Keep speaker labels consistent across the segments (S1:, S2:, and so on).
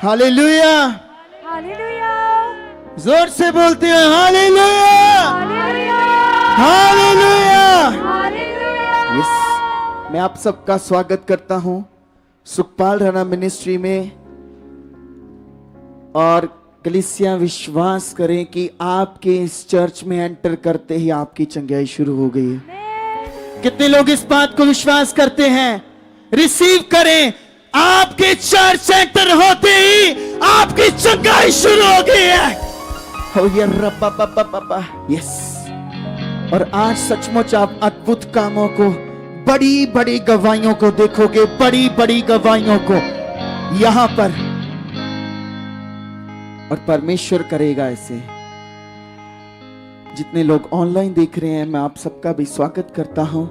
S1: Hallelujah.
S2: Hallelujah.
S1: जोर से बोलते हैं hallelujah,
S2: hallelujah.
S1: Hallelujah.
S2: Hallelujah.
S1: Yes, मैं आप सबका स्वागत करता हूं सुखपाल राणा मिनिस्ट्री में। और कलीसिया विश्वास करें कि आपके इस चर्च में एंटर करते ही आपकी चंगाई शुरू हो गई है। कितने लोग इस बात को विश्वास करते हैं? रिसीव करें, आपके चर्च एंटर होते ही आपकी चंगाई शुरू हो गई है। हो ये रब्बा बाबा बाबा, यस। और आज सचमुच आप अद्भुत कामों को, बड़ी बड़ी गवाहियों को देखोगे, बड़ी बड़ी गवाहियों को यहां पर। और परमेश्वर करेगा ऐसे। जितने लोग ऑनलाइन देख रहे हैं, मैं आप सबका भी स्वागत करता हूं।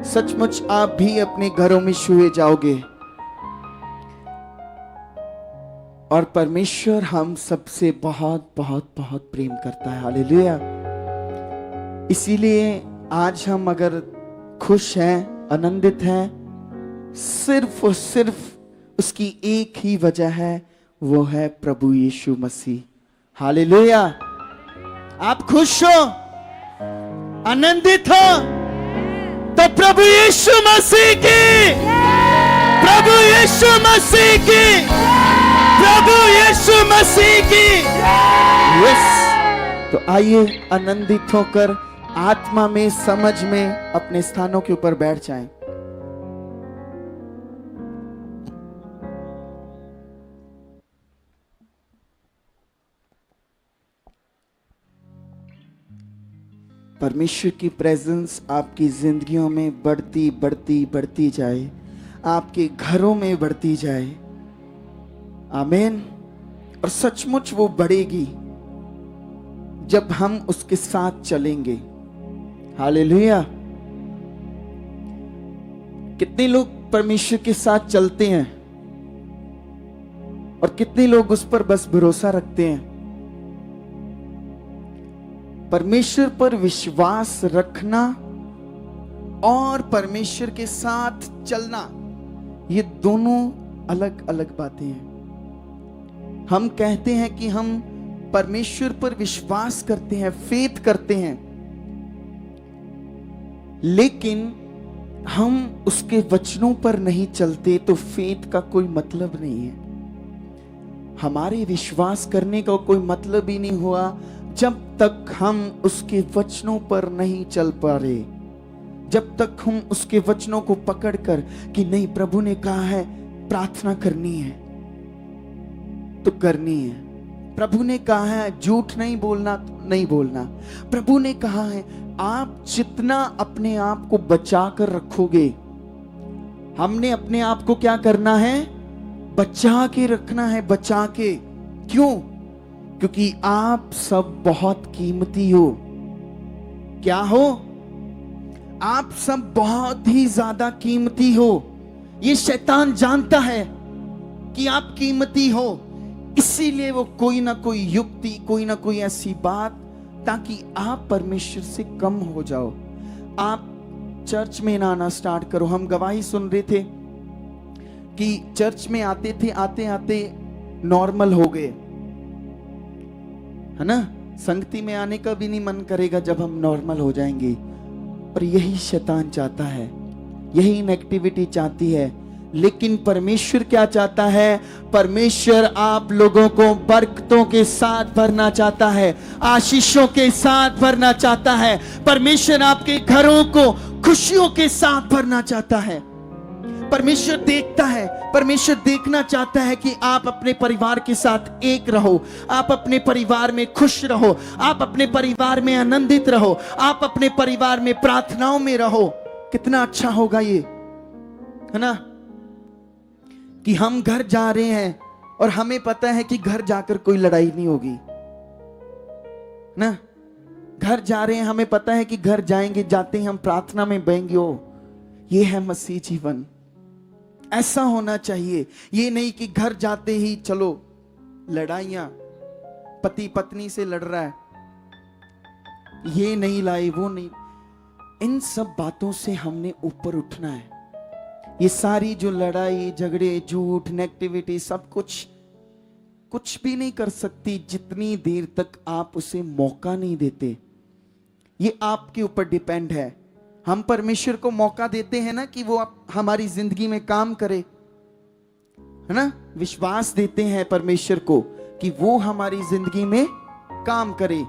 S1: सचमुच आप भी अपने घरों में छुए जाओगे और परमेश्वर हम सबसे बहुत बहुत बहुत प्रेम करता है। हालेलुया। इसीलिए आज हम अगर खुश हैं, आनंदित हैं, सिर्फ और सिर्फ उसकी एक ही वजह है, वो है प्रभु यीशु मसीह। हालेलुया। आप खुश हो, आनंदित हो, तो प्रभु यीशु मसीह की, प्रभु यीशु मसीह की, प्रभु यीशु मसीह की। यस, तो आइए आनंदित होकर आत्मा में, समझ में अपने स्थानों के ऊपर बैठ जाएं। परमेश्वर की प्रेजेंस आपकी जिंदगियों में बढ़ती बढ़ती बढ़ती जाए, आपके घरों में बढ़ती जाए। आमीन। और सचमुच वो बढ़ेगी जब हम उसके साथ चलेंगे। हालेलुया। कितने लोग परमेश्वर के साथ चलते हैं और कितने लोग उस पर बस भरोसा रखते हैं। परमेश्वर पर विश्वास रखना और परमेश्वर के साथ चलना, ये दोनों अलग अलग बातें हैं। हम कहते हैं कि हम परमेश्वर पर विश्वास करते हैं, फेथ करते हैं, लेकिन हम उसके वचनों पर नहीं चलते तो फेथ का कोई मतलब नहीं है। हमारे विश्वास करने का कोई मतलब ही नहीं हुआ जब तक हम उसके वचनों पर नहीं चल पा रहे। जब तक हम उसके वचनों को पकड़कर कि नहीं, प्रभु ने कहा है प्रार्थना करनी है तो करनी है। प्रभु ने कहा है झूठ नहीं बोलना तो नहीं बोलना। प्रभु ने कहा है आप जितना अपने आप को बचा कर रखोगे, हमने अपने आप को क्या करना है? बचा के रखना है, बचा के। क्यों? क्योंकि आप सब बहुत कीमती हो। क्या हो? आप सब बहुत ही ज्यादा कीमती हो। ये शैतान जानता है कि आप कीमती हो, इसीलिए वो कोई ना कोई युक्ति, कोई ना कोई ऐसी बात, ताकि आप परमेश्वर से कम हो जाओ। आप चर्च में ना आना स्टार्ट करो। हम गवाही सुन रहे थे कि चर्च में आते थे, आते आते नॉर्मल हो गए, है ना। संगति में आने का भी नहीं मन करेगा जब हम नॉर्मल हो जाएंगे। और यही शैतान चाहता है, यही नेगेटिविटी चाहती है। लेकिन परमेश्वर क्या चाहता है? परमेश्वर आप लोगों को बरकतों के साथ भरना चाहता है, आशीषों के साथ भरना चाहता है। परमेश्वर आपके घरों को खुशियों के साथ भरना चाहता है। परमेश्वर देखता है, परमेश्वर देखना चाहता है कि आप अपने परिवार के साथ एक रहो, आप अपने परिवार में खुश रहो, आप अपने परिवार में आनंदित रहो, आप अपने परिवार में प्रार्थनाओं में रहो। कितना अच्छा होगा ये, है ना, कि हम घर जा रहे हैं और हमें पता है कि घर जाकर कोई लड़ाई नहीं होगी ना। घर जा रहे हैं, हमें पता है कि घर जाएंगे, जाते ही हम प्रार्थना में बहेंगे। ओ, ये है मसीह जीवन। ऐसा होना चाहिए। ये नहीं कि घर जाते ही चलो लड़ाइयां, पति पत्नी से लड़ रहा है, ये नहीं लाए, वो नहीं। इन सब बातों से हमने ऊपर उठना है। ये सारी जो लड़ाई झगड़े, झूठ, नेगेटिविटी, सब कुछ कुछ भी नहीं कर सकती जितनी देर तक आप उसे मौका नहीं देते। ये आपके ऊपर डिपेंड है। हम परमेश्वर को मौका देते हैं ना कि वो हमारी जिंदगी में काम करे, है ना। विश्वास देते हैं परमेश्वर को कि वो हमारी जिंदगी में काम करे।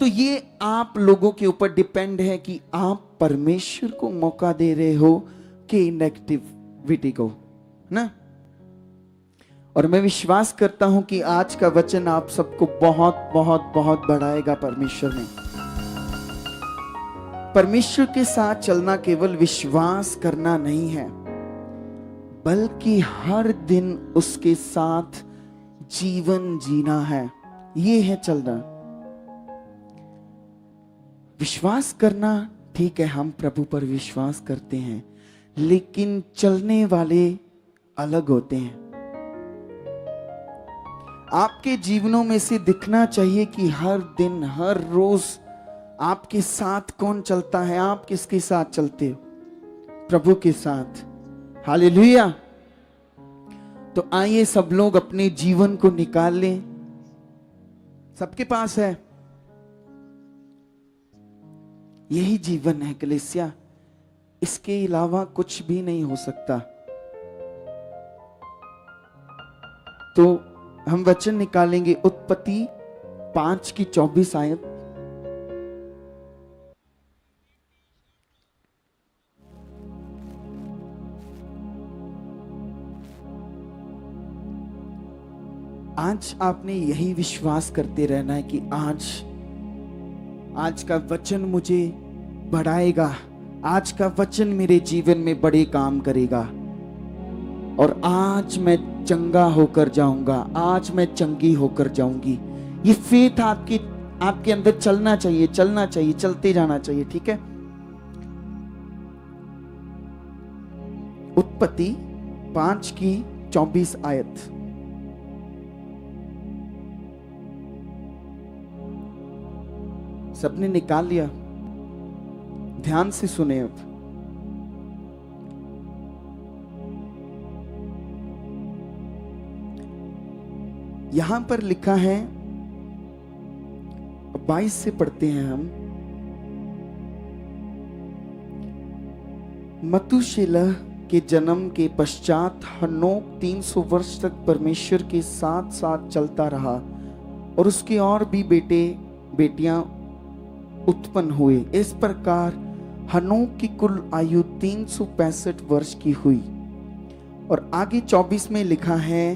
S1: तो ये आप लोगों के ऊपर डिपेंड है कि आप परमेश्वर को मौका दे रहे हो कि नेगेटिविटी को, है ना। और मैं विश्वास करता हूं कि आज का वचन आप सबको बहुत बहुत बहुत बढ़ाएगा परमेश्वर में। परमेश्वर के साथ चलना केवल विश्वास करना नहीं है, बल्कि हर दिन उसके साथ जीवन जीना है। ये है चलना। विश्वास करना ठीक है, हम प्रभु पर विश्वास करते हैं, लेकिन चलने वाले अलग होते हैं। आपके जीवनों में से दिखना चाहिए कि हर दिन हर रोज आपके साथ कौन चलता है। आप किसके साथ चलते हो? प्रभु के साथ। हालेलुया। तो आइए सब लोग अपने जीवन को निकाल लें। सबके पास है, यही जीवन है कलीसिया, इसके अलावा कुछ भी नहीं हो सकता। तो हम वचन निकालेंगे उत्पत्ति 5 की 24 आयत। आज आपने यही विश्वास करते रहना है कि आज का वचन मुझे बढ़ाएगा, आज का वचन मेरे जीवन में बड़े काम करेगा, और आज मैं चंगा होकर जाऊंगा, आज मैं चंगी होकर जाऊंगी। ये फेथ आपके अंदर चलना चाहिए, चलते जाना चाहिए। ठीक है। उत्पत्ति 5 की 24 आयत। सबने निकाल लिया? ध्यान से सुने। अब यहां पर लिखा है, 22 से पढ़ते हैं हम। मतूशेलह के जन्म के पश्चात हनोक 300 वर्ष तक परमेश्वर के साथ साथ चलता रहा, और उसके और भी बेटे बेटियां उत्पन्न हुए। इस प्रकार हनोक की कुल आयु 365 वर्ष की हुई। और आगे 24 में लिखा है,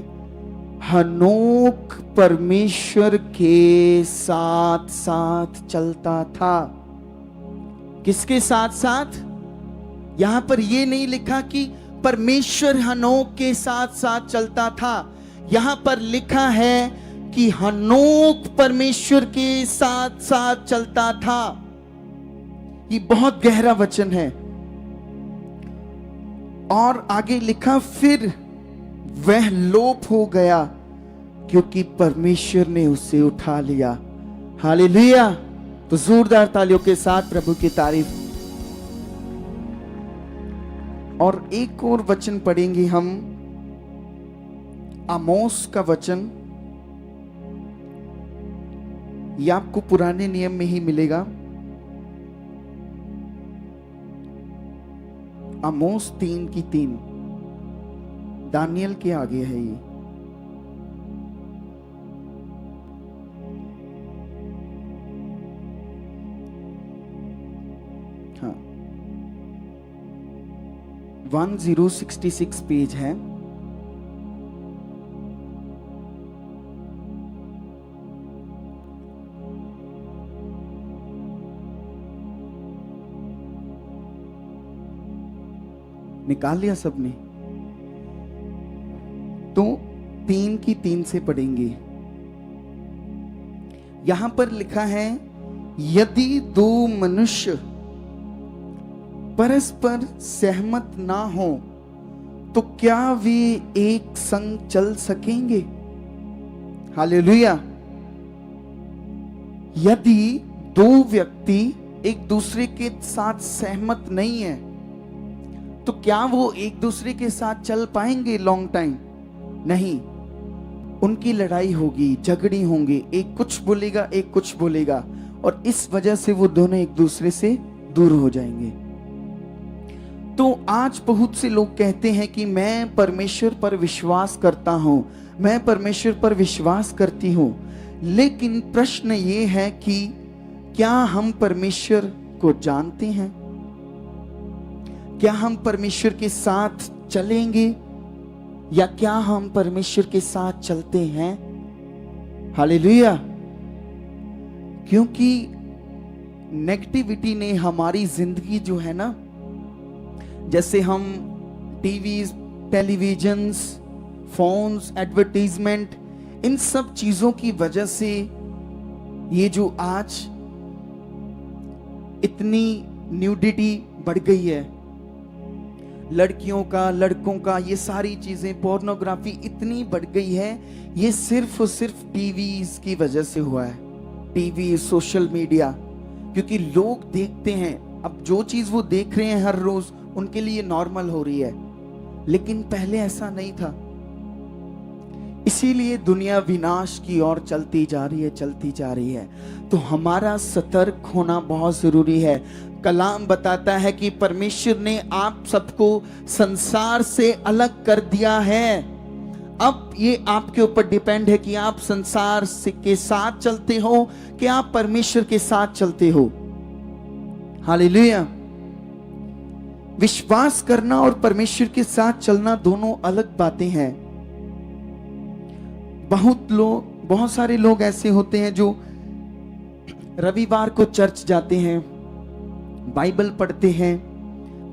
S1: हनोक परमेश्वर के साथ साथ चलता था। किसके साथ साथ? यहां पर यह नहीं लिखा कि परमेश्वर हनोक के साथ साथ चलता था। यहां पर लिखा है कि हनोक परमेश्वर के साथ साथ चलता था। ये बहुत गहरा वचन है। और आगे लिखा, फिर वह लोप हो गया क्योंकि परमेश्वर ने उसे उठा लिया। हालेलुया। तो जोरदार तालियों के साथ प्रभु की तारीफ। और एक और वचन पढ़ेंगे हम, आमोस का वचन। यह आपको पुराने नियम में ही मिलेगा। आमोस 3 की 3, दानियल के आगे है ये। हाँ, 1066 पेज है। निकाल लिया सबने? तो 3 की 3 से पढ़ेंगे। यहां पर लिखा है, यदि दो मनुष्य परस्पर सहमत ना हो तो क्या वे एक संग चल सकेंगे? हालेलुया। यदि दो व्यक्ति एक दूसरे के साथ सहमत नहीं है तो क्या वो एक दूसरे के साथ चल पाएंगे लॉन्ग टाइम? नहीं। उनकी लड़ाई होगी, झगड़ी होंगी, एक कुछ बोलेगा एक कुछ बोलेगा, और इस वजह से वो दोनों एक दूसरे से दूर हो जाएंगे। तो आज बहुत से लोग कहते हैं कि मैं परमेश्वर पर विश्वास करता हूं, मैं परमेश्वर पर विश्वास करती हूं, लेकिन प्रश्न ये है कि क्या हम परमेश्वर को जानते हैं? क्या हम परमेश्वर के साथ चलेंगे, या क्या हम परमेश्वर के साथ चलते हैं? हालेलुया। क्योंकि नेगेटिविटी ने हमारी जिंदगी जो है ना, जैसे हम टीवी, टेलीविजन्स, फोन्स, एडवर्टाइजमेंट, इन सब चीजों की वजह से ये जो आज इतनी न्यूडिटी बढ़ गई है, लड़कियों का, लड़कों का, ये सारी चीजें, पोर्नोग्राफी इतनी बढ़ गई है, ये सिर्फ और सिर्फ टीवी की वजह से हुआ है। टीवी, सोशल मीडिया, क्योंकि लोग देखते हैं, अब जो चीज वो देख रहे हैं हर रोज उनके लिए नॉर्मल हो रही है, लेकिन पहले ऐसा नहीं था। इसीलिए दुनिया विनाश की ओर चलती जा रही है, चलती जा रही है। तो हमारा सतर्क होना बहुत जरूरी है। कलाम बताता है कि परमेश्वर ने आप सबको संसार से अलग कर दिया है। अब ये आपके ऊपर डिपेंड है कि आप संसार के साथ चलते हो कि आप परमेश्वर के साथ चलते हो। हालेलुया। विश्वास करना और परमेश्वर के साथ चलना दोनों अलग बातें हैं। बहुत सारे लोग ऐसे होते हैं जो रविवार को चर्च जाते हैं, बाइबल पढ़ते हैं,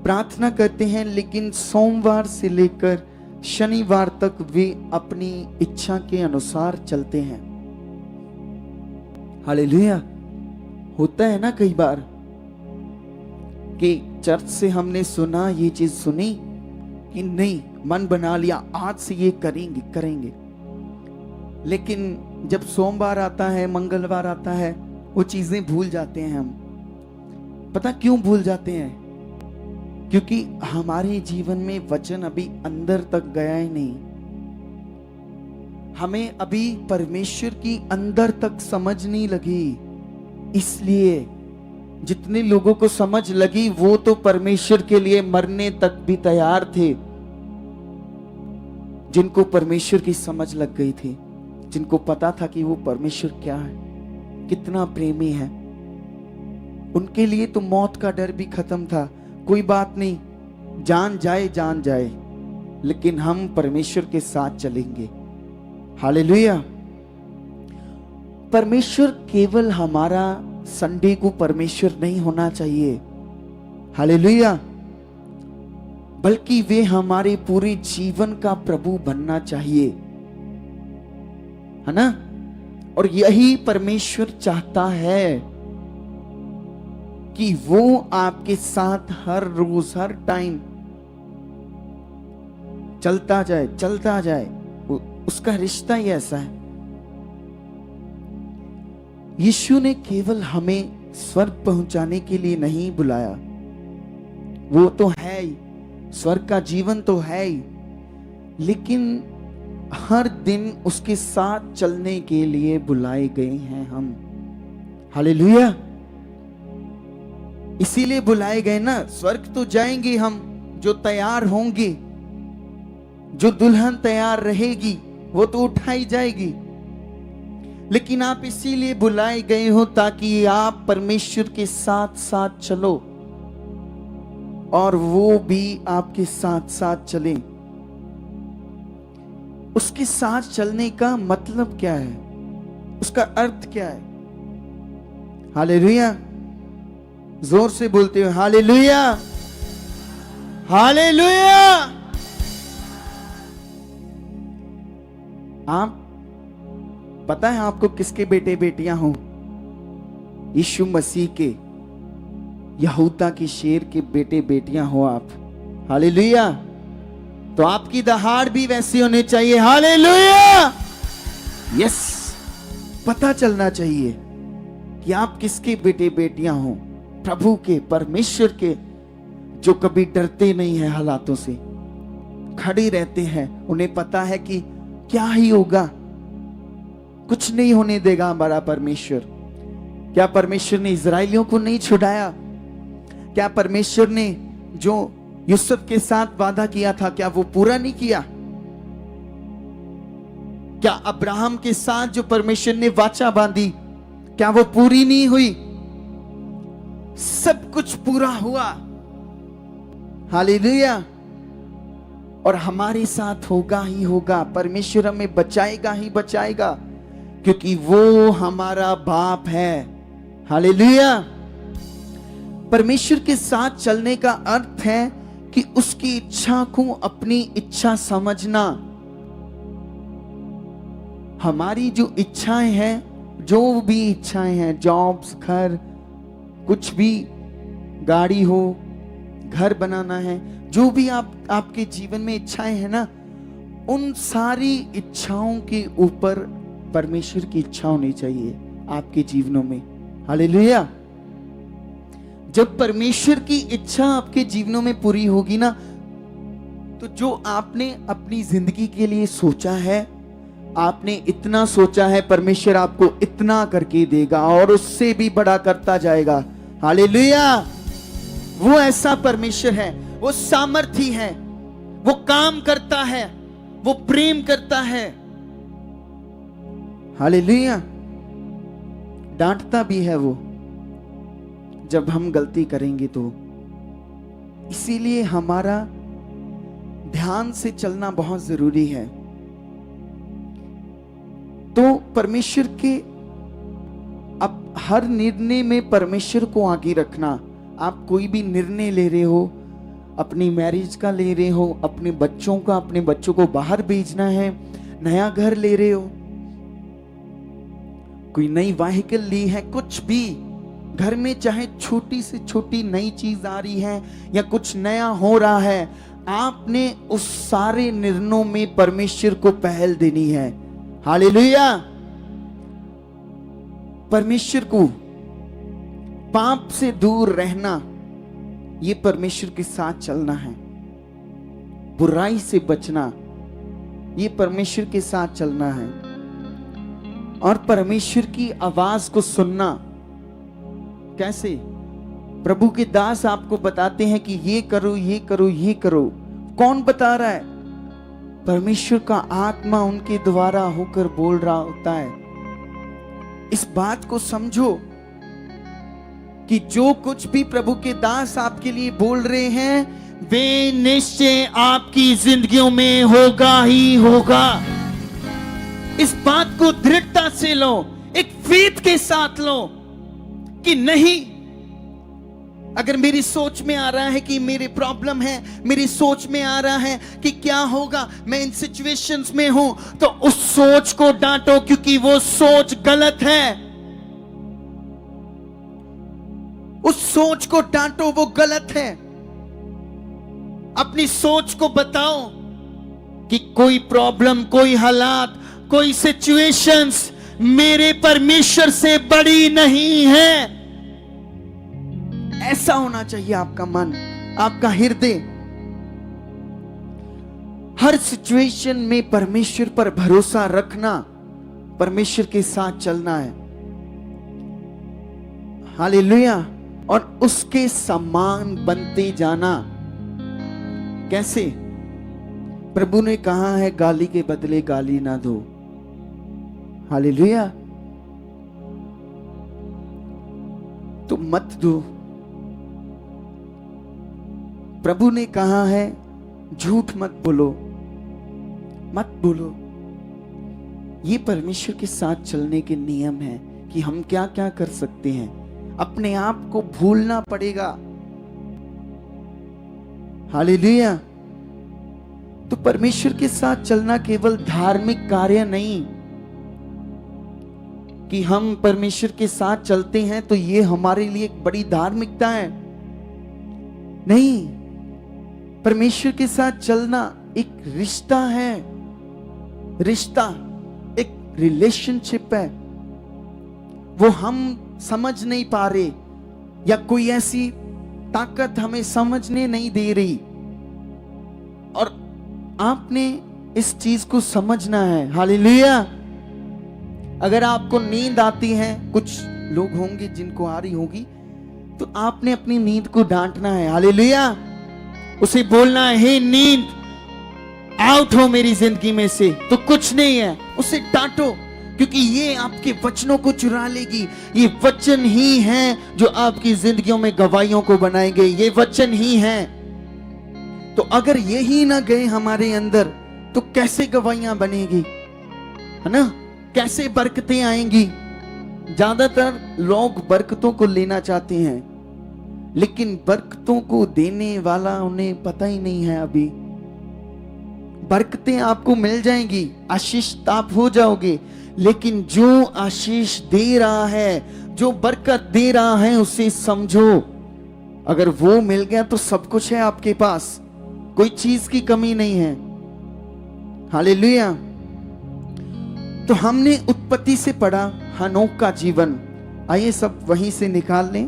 S1: प्रार्थना करते हैं, लेकिन सोमवार से लेकर शनिवार तक वे अपनी इच्छा के अनुसार चलते हैं। हालेलुया। होता है ना कई बार कि चर्च से हमने सुना, ये चीज सुनी कि नहीं, मन बना लिया आज से ये करेंगे, लेकिन जब सोमवार आता है, मंगलवार आता है, वो चीजें भूल जाते हैं हम। पता क्यों भूल जाते हैं? क्योंकि हमारे जीवन में वचन अभी अंदर तक गया ही नहीं। हमें अभी परमेश्वर की अंदर तक समझ नहीं लगी। इसलिए जितने लोगों को समझ लगी वो तो परमेश्वर के लिए मरने तक भी तैयार थे। जिनको परमेश्वर की समझ लग गई थी, जिनको पता था कि वो परमेश्वर क्या है, कितना प्रेमी है, उनके लिए तो मौत का डर भी खत्म था। कोई बात नहीं, जान जाए, लेकिन हम परमेश्वर के साथ चलेंगे। हालेलुया। परमेश्वर केवल हमारा संडे को परमेश्वर नहीं होना चाहिए, हालेलुया, बल्कि वे हमारे पूरे जीवन का प्रभु बनना चाहिए, है ना? और यही परमेश्वर चाहता है कि वो आपके साथ हर रोज, हर टाइम चलता जाए। उसका रिश्ता ही ऐसा है। यीशु ने केवल हमें स्वर्ग पहुंचाने के लिए नहीं बुलाया, वो तो है ही, स्वर्ग का जीवन तो है ही, लेकिन हर दिन उसके साथ चलने के लिए बुलाए गए हैं हम। हालेलुया। इसीलिए बुलाए गए ना। स्वर्ग तो जाएंगे हम जो तैयार होंगे, जो दुल्हन तैयार रहेगी वो तो उठाई जाएगी, लेकिन आप इसीलिए बुलाए गए हो ताकि आप परमेश्वर के साथ साथ चलो और वो भी आपके साथ साथ चले। उसके साथ चलने का मतलब क्या है? उसका अर्थ क्या है? हालेलुया। जोर से बोलते हो हालेलुया, हालेलुया। आप पता है आपको किसके बेटे बेटियां हो? यीशु मसीह के, यहूदा की शेर के बेटे बेटियां हो आप। हालेलुया। तो आपकी दहाड़ भी वैसी होनी चाहिए। हालेलुया। यस, पता चलना चाहिए कि आप किसके बेटे बेटियां हो। प्रभु के, परमेश्वर के, जो कभी डरते नहीं है हालातों से, खड़े रहते हैं। उन्हें पता है कि क्या ही होगा, कुछ नहीं होने देगा हमारा परमेश्वर। क्या परमेश्वर ने इजराइलियों को नहीं छुड़ाया? क्या परमेश्वर ने जो यूसुफ के साथ वादा किया था, क्या वो पूरा नहीं किया? क्या अब्राहम के साथ जो परमेश्वर ने वाचा बांधी, क्या वो पूरी नहीं हुई? सब कुछ पूरा हुआ। हालेलुया। और हमारे साथ होगा ही होगा। परमेश्वर हमें बचाएगा ही बचाएगा, क्योंकि वो हमारा बाप है। हालेलुया। परमेश्वर के साथ चलने का अर्थ है कि उसकी इच्छा को अपनी इच्छा समझना। हमारी जो इच्छाएं हैं, जो भी इच्छाएं हैं, जॉब्स, घर, कुछ भी, गाड़ी हो, घर बनाना है, जो भी आपके जीवन में इच्छाएं हैं ना, उन सारी इच्छाओं के ऊपर परमेश्वर की इच्छा होनी चाहिए आपके जीवनों में। हालेलुया। जब परमेश्वर की इच्छा आपके जीवनों में पूरी होगी ना, तो जो आपने अपनी जिंदगी के लिए सोचा है, आपने इतना सोचा है, परमेश्वर आपको इतना करके देगा और उससे भी बड़ा करता जाएगा। हालेलुया। वो ऐसा परमेश्वर है, वो सामर्थी है, वो काम करता है, वो प्रेम करता है। हालेलुया। डांटता भी है वो जब हम गलती करेंगे तो। इसीलिए हमारा ध्यान से चलना बहुत जरूरी है। तो परमेश्वर के अब हर निर्णय में परमेश्वर को आगे रखना। आप कोई भी निर्णय ले रहे हो, अपनी मैरिज का ले रहे हो, अपने बच्चों का, अपने बच्चों को बाहर भेजना है, नया घर ले रहे हो, कोई नई व्हीकल ली है, कुछ भी घर में चाहे छोटी से छोटी नई चीज आ रही है या कुछ नया हो रहा है, आपने उस सारे निर्णयों में परमेश्वर को पहल देनी है। हालेलुया। परमेश्वर को पाप से दूर रहना, ये परमेश्वर के साथ चलना है। बुराई से बचना, ये परमेश्वर के साथ चलना है। और परमेश्वर की आवाज को सुनना। कैसे? प्रभु के दास आपको बताते हैं कि ये करो, ये करो, ये करो। कौन बता रहा है? परमेश्वर का आत्मा उनके द्वारा होकर बोल रहा होता है। इस बात को समझो कि जो कुछ भी प्रभु के दास आपके लिए बोल रहे हैं, वे निश्चय आपकी जिंदगियों में होगा ही होगा। इस बात को दृढ़ता से लो, एक फेथ के साथ लो कि नहीं, अगर मेरी सोच में आ रहा है कि मेरी प्रॉब्लम है, मेरी सोच में आ रहा है कि क्या होगा, मैं इन सिचुएशंस में हूं, तो उस सोच को डांटो, क्योंकि वो सोच गलत है। उस सोच को डांटो, वो गलत है। अपनी सोच को बताओ कि कोई प्रॉब्लम, कोई हालात, कोई सिचुएशंस मेरे परमेश्वर से बड़ी नहीं है। ऐसा होना चाहिए आपका मन, आपका हृदय। हर सिचुएशन में परमेश्वर पर भरोसा रखना, परमेश्वर के साथ चलना है। हालेलुया। और उसके समान बनते जाना। कैसे? प्रभु ने कहा है, गाली के बदले गाली ना दो। हालेलुया। तो मत दो। प्रभु ने कहा है, झूठ मत बोलो, मत बोलो। ये परमेश्वर के साथ चलने के नियम है कि हम क्या क्या कर सकते हैं। अपने आप को भूलना पड़ेगा। हालेलुया। तो परमेश्वर के साथ चलना केवल धार्मिक कार्य नहीं कि हम परमेश्वर के साथ चलते हैं तो ये हमारे लिए एक बड़ी धार्मिकता है। नहीं, परमेश्वर के साथ चलना एक रिश्ता है। रिश्ता एक रिलेशनशिप है। वो हम समझ नहीं पा रहे, या कोई ऐसी ताकत हमें समझने नहीं दे रही, और आपने इस चीज को समझना है। हालेलुया। अगर आपको नींद आती है, कुछ लोग होंगे जिनको आ रही होगी, तो आपने अपनी नींद को डांटना है। हालेलुया। उसे बोलना है, हे नींद आउट हो मेरी जिंदगी में से, तो कुछ नहीं है, उसे डांटो, क्योंकि ये आपके वचनों को चुरा लेगी। ये वचन ही हैं जो आपकी जिंदगियों में गवाहियों को बनाएंगे। ये वचन ही हैं। तो अगर यही ना गए हमारे अंदर, तो कैसे गवाहियां बनेगी, है ना? कैसे बरकतें आएंगी? ज्यादातर लोग बरकतों को लेना चाहते हैं, लेकिन बरकतों को देने वाला उन्हें पता ही नहीं है। अभी बरकतें आपको मिल जाएंगी, आशीष आप हो जाओगे, लेकिन जो आशीष दे रहा है, जो बरकत दे रहा है, उसे समझो। अगर वो मिल गया तो सब कुछ है आपके पास, कोई चीज की कमी नहीं है। हालेलुया। तो हमने उत्पत्ति से पढ़ा हनोक का जीवन। आइए सब वहीं से निकाल लें।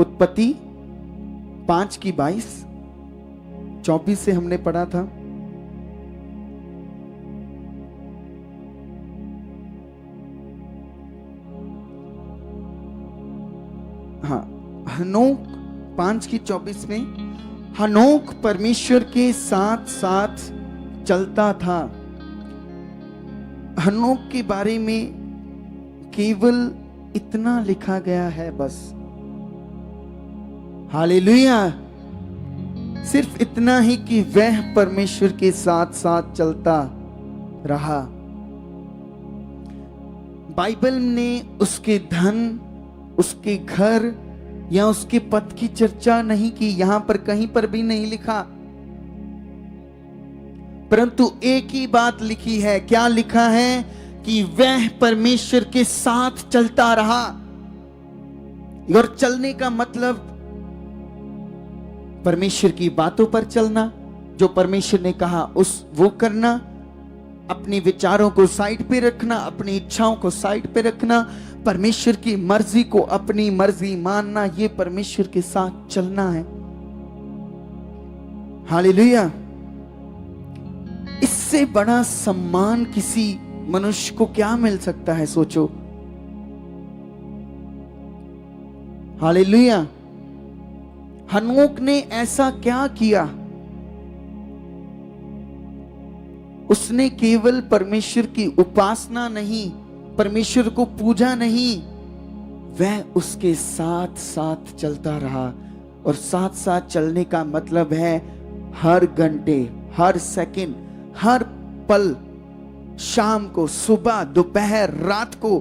S1: उत्पत्ति 5:22, 24 से हमने पढ़ा था। हाँ, हनोक 5:24 में, हनोक परमेश्वर के साथ साथ चलता था। हनोक के बारे में केवल इतना लिखा गया है बस। हालेलुया। सिर्फ इतना ही कि वह परमेश्वर के साथ साथ चलता रहा। बाइबल ने उसके धन, उसके घर या उसके पद की चर्चा नहीं की, यहां पर कहीं पर भी नहीं लिखा। परंतु एक ही बात लिखी है। क्या लिखा है? कि वह परमेश्वर के साथ चलता रहा। और चलने का मतलब परमेश्वर की बातों पर चलना, जो परमेश्वर ने कहा वो करना, अपने विचारों को साइड पे रखना, अपनी इच्छाओं को साइड पे रखना, परमेश्वर की मर्जी को अपनी मर्जी मानना, ये परमेश्वर के साथ चलना है। हालेलुया। इससे बड़ा सम्मान किसी मनुष्य को क्या मिल सकता है? सोचो। हालेलुया। हनोक ने ऐसा क्या किया? उसने केवल परमेश्वर की उपासना नहीं, परमेश्वर को पूजा नहीं, वह उसके साथ साथ चलता रहा। और साथ साथ चलने का मतलब है हर घंटे, हर सेकंड, हर पल, शाम को, सुबह, दोपहर, रात को,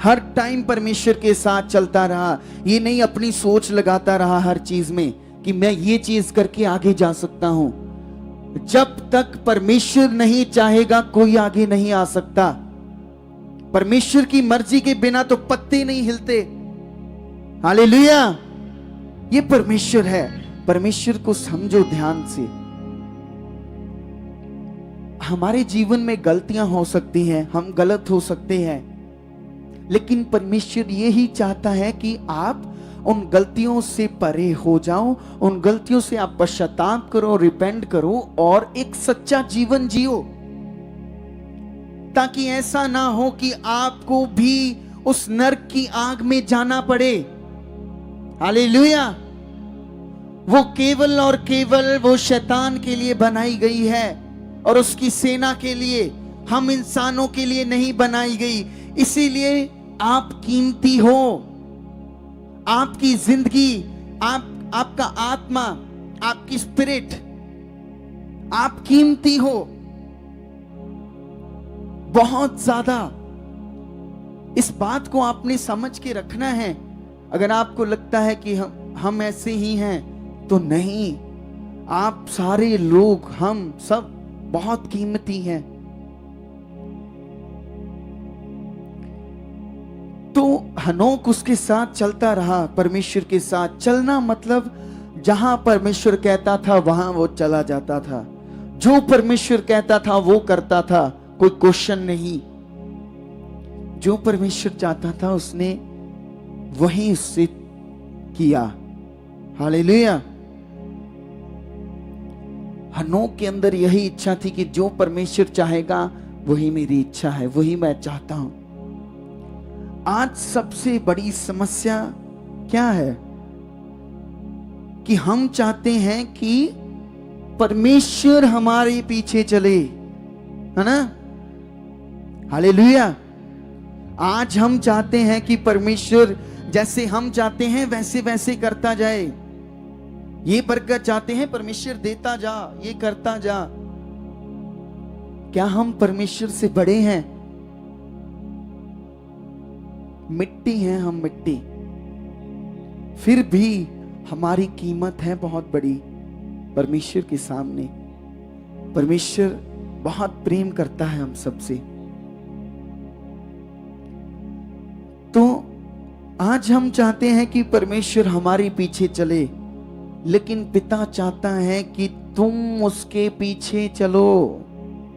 S1: हर टाइम परमेश्वर के साथ चलता रहा। ये नहीं अपनी सोच लगाता रहा हर चीज में कि मैं ये चीज करके आगे जा सकता हूं। जब तक परमेश्वर नहीं चाहेगा कोई आगे नहीं आ सकता। परमेश्वर की मर्जी के बिना तो पत्ते नहीं हिलते। हालेलुया। ये परमेश्वर है। परमेश्वर को समझो ध्यान से। हमारे जीवन में गलतियां हो सकती हैं, हम गलत हो सकते हैं, लेकिन परमेश्वर यही चाहता है कि आप उन गलतियों से परे हो जाओ, उन गलतियों से आप पश्चाताप करो, रिपेंट करो और एक सच्चा जीवन जियो, ताकि ऐसा ना हो कि आपको भी उस नरक की आग में जाना पड़े। हालेलुया। वो केवल और केवल वो शैतान के लिए बनाई गई है और उसकी सेना के लिए, हम इंसानों के लिए नहीं बनाई गई। इसीलिए आप कीमती हो। आपकी जिंदगी, आपका आत्मा, आपकी स्पिरिट, आप कीमती हो बहुत ज्यादा। इस बात को आपने समझ के रखना है। अगर आपको लगता है कि हम ऐसे ही हैं, तो नहीं। आप सारे लोग, हम सब बहुत कीमती हैं। तो हनोक उसके साथ चलता रहा। परमेश्वर के साथ चलना मतलब जहां परमेश्वर कहता था वहां वो चला जाता था। जो परमेश्वर कहता था वो करता था, कोई क्वेश्चन नहीं। जो परमेश्वर चाहता था उसने वही उससे किया। हालेलुया। हनोक के अंदर यही इच्छा थी कि जो परमेश्वर चाहेगा वही मेरी इच्छा है, वही मैं चाहता हूं। आज सबसे बड़ी समस्या क्या है कि हम चाहते हैं कि परमेश्वर हमारे पीछे चले, है ना? हालेलुया। आज हम चाहते हैं कि परमेश्वर जैसे हम चाहते हैं वैसे वैसे करता जाए। ये बरकत चाहते हैं, परमेश्वर देता जा, ये करता जा। क्या हम परमेश्वर से बड़े हैं? मिट्टी हैं हम, मिट्टी। फिर भी हमारी कीमत है बहुत बड़ी परमेश्वर के सामने। परमेश्वर बहुत प्रेम करता है हम सबसे। तो आज हम चाहते हैं कि परमेश्वर हमारे पीछे चले, लेकिन पिता चाहता है कि तुम उसके पीछे चलो।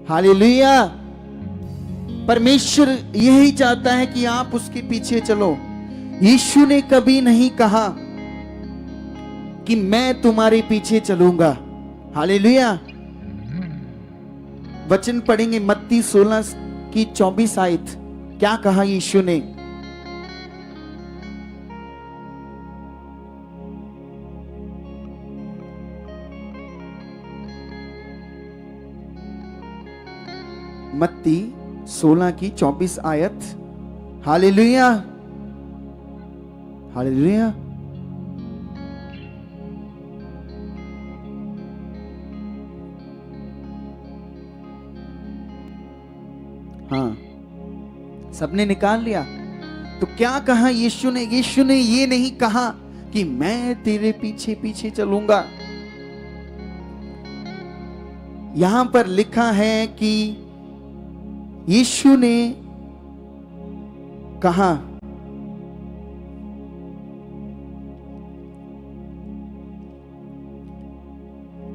S1: हालेलुया। परमेश्वर यही चाहता है कि आप उसके पीछे चलो। यीशु ने कभी नहीं कहा कि मैं तुम्हारे पीछे चलूंगा। हालेलुया। वचन पढ़ेंगे मत्ती 16 की 24 आयत। क्या कहा यीशु ने? मत्ती 16 की 24 आयत। Hallelujah, hallelujah. हाँ, सबने निकाल लिया। तो क्या कहा यीशु ने? यीशु ने ये नहीं कहा कि मैं तेरे पीछे पीछे चलूंगा। यहां पर लिखा है कि यीशु ने कहा,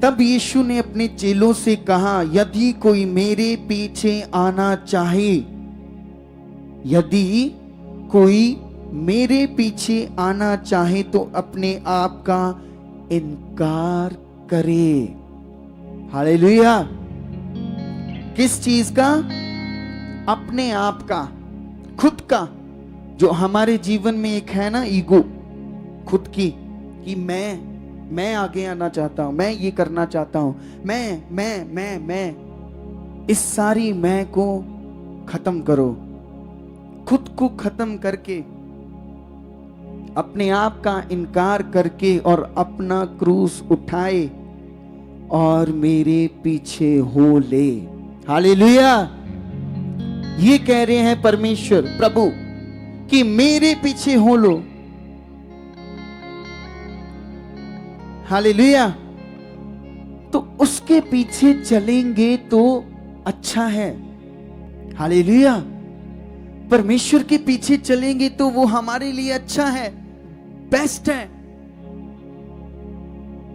S1: तब यीशु ने अपने चेलों से कहा, यदि कोई मेरे पीछे आना चाहे, यदि कोई मेरे पीछे आना चाहे तो अपने आप का इनकार करे। हालेलुया। किस चीज का? अपने आप का, खुद का। जो हमारे जीवन में एक है ना, ईगो, खुद की, कि मैं आगे आना चाहता हूं, मैं ये करना चाहता हूं, मैं। इस सारी मैं को खत्म करो। खुद को खत्म करके, अपने आप का इनकार करके और अपना क्रूस उठाए और मेरे पीछे हो ले। हालेलुया। ये कह रहे हैं परमेश्वर प्रभु कि मेरे पीछे हो लो। हालेलुया। तो उसके पीछे चलेंगे तो अच्छा है। हालेलुया। परमेश्वर के पीछे चलेंगे तो वो हमारे लिए अच्छा है, बेस्ट है।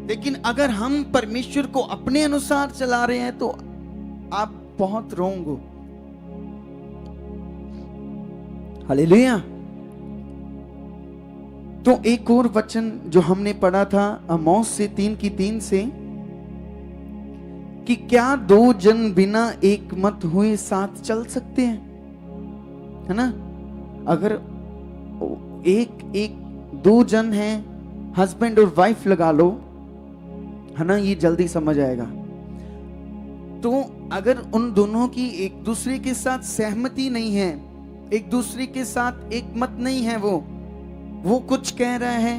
S1: लेकिन अगर हम परमेश्वर को अपने अनुसार चला रहे हैं तो आप बहुत रोंग हो। हालेलुया। तो एक और वचन जो हमने पढ़ा था आमोस से 3:3 से, कि क्या दो जन बिना एक मत हुए साथ चल सकते हैं? है ना? अगर दो जन हैं, हस्बैंड और वाइफ लगा लो, है ना, ये जल्दी समझ आएगा। तो अगर उन दोनों की एक दूसरे के साथ सहमति नहीं है, एक दूसरे के साथ एक मत नहीं है, वो कुछ कह रहा है,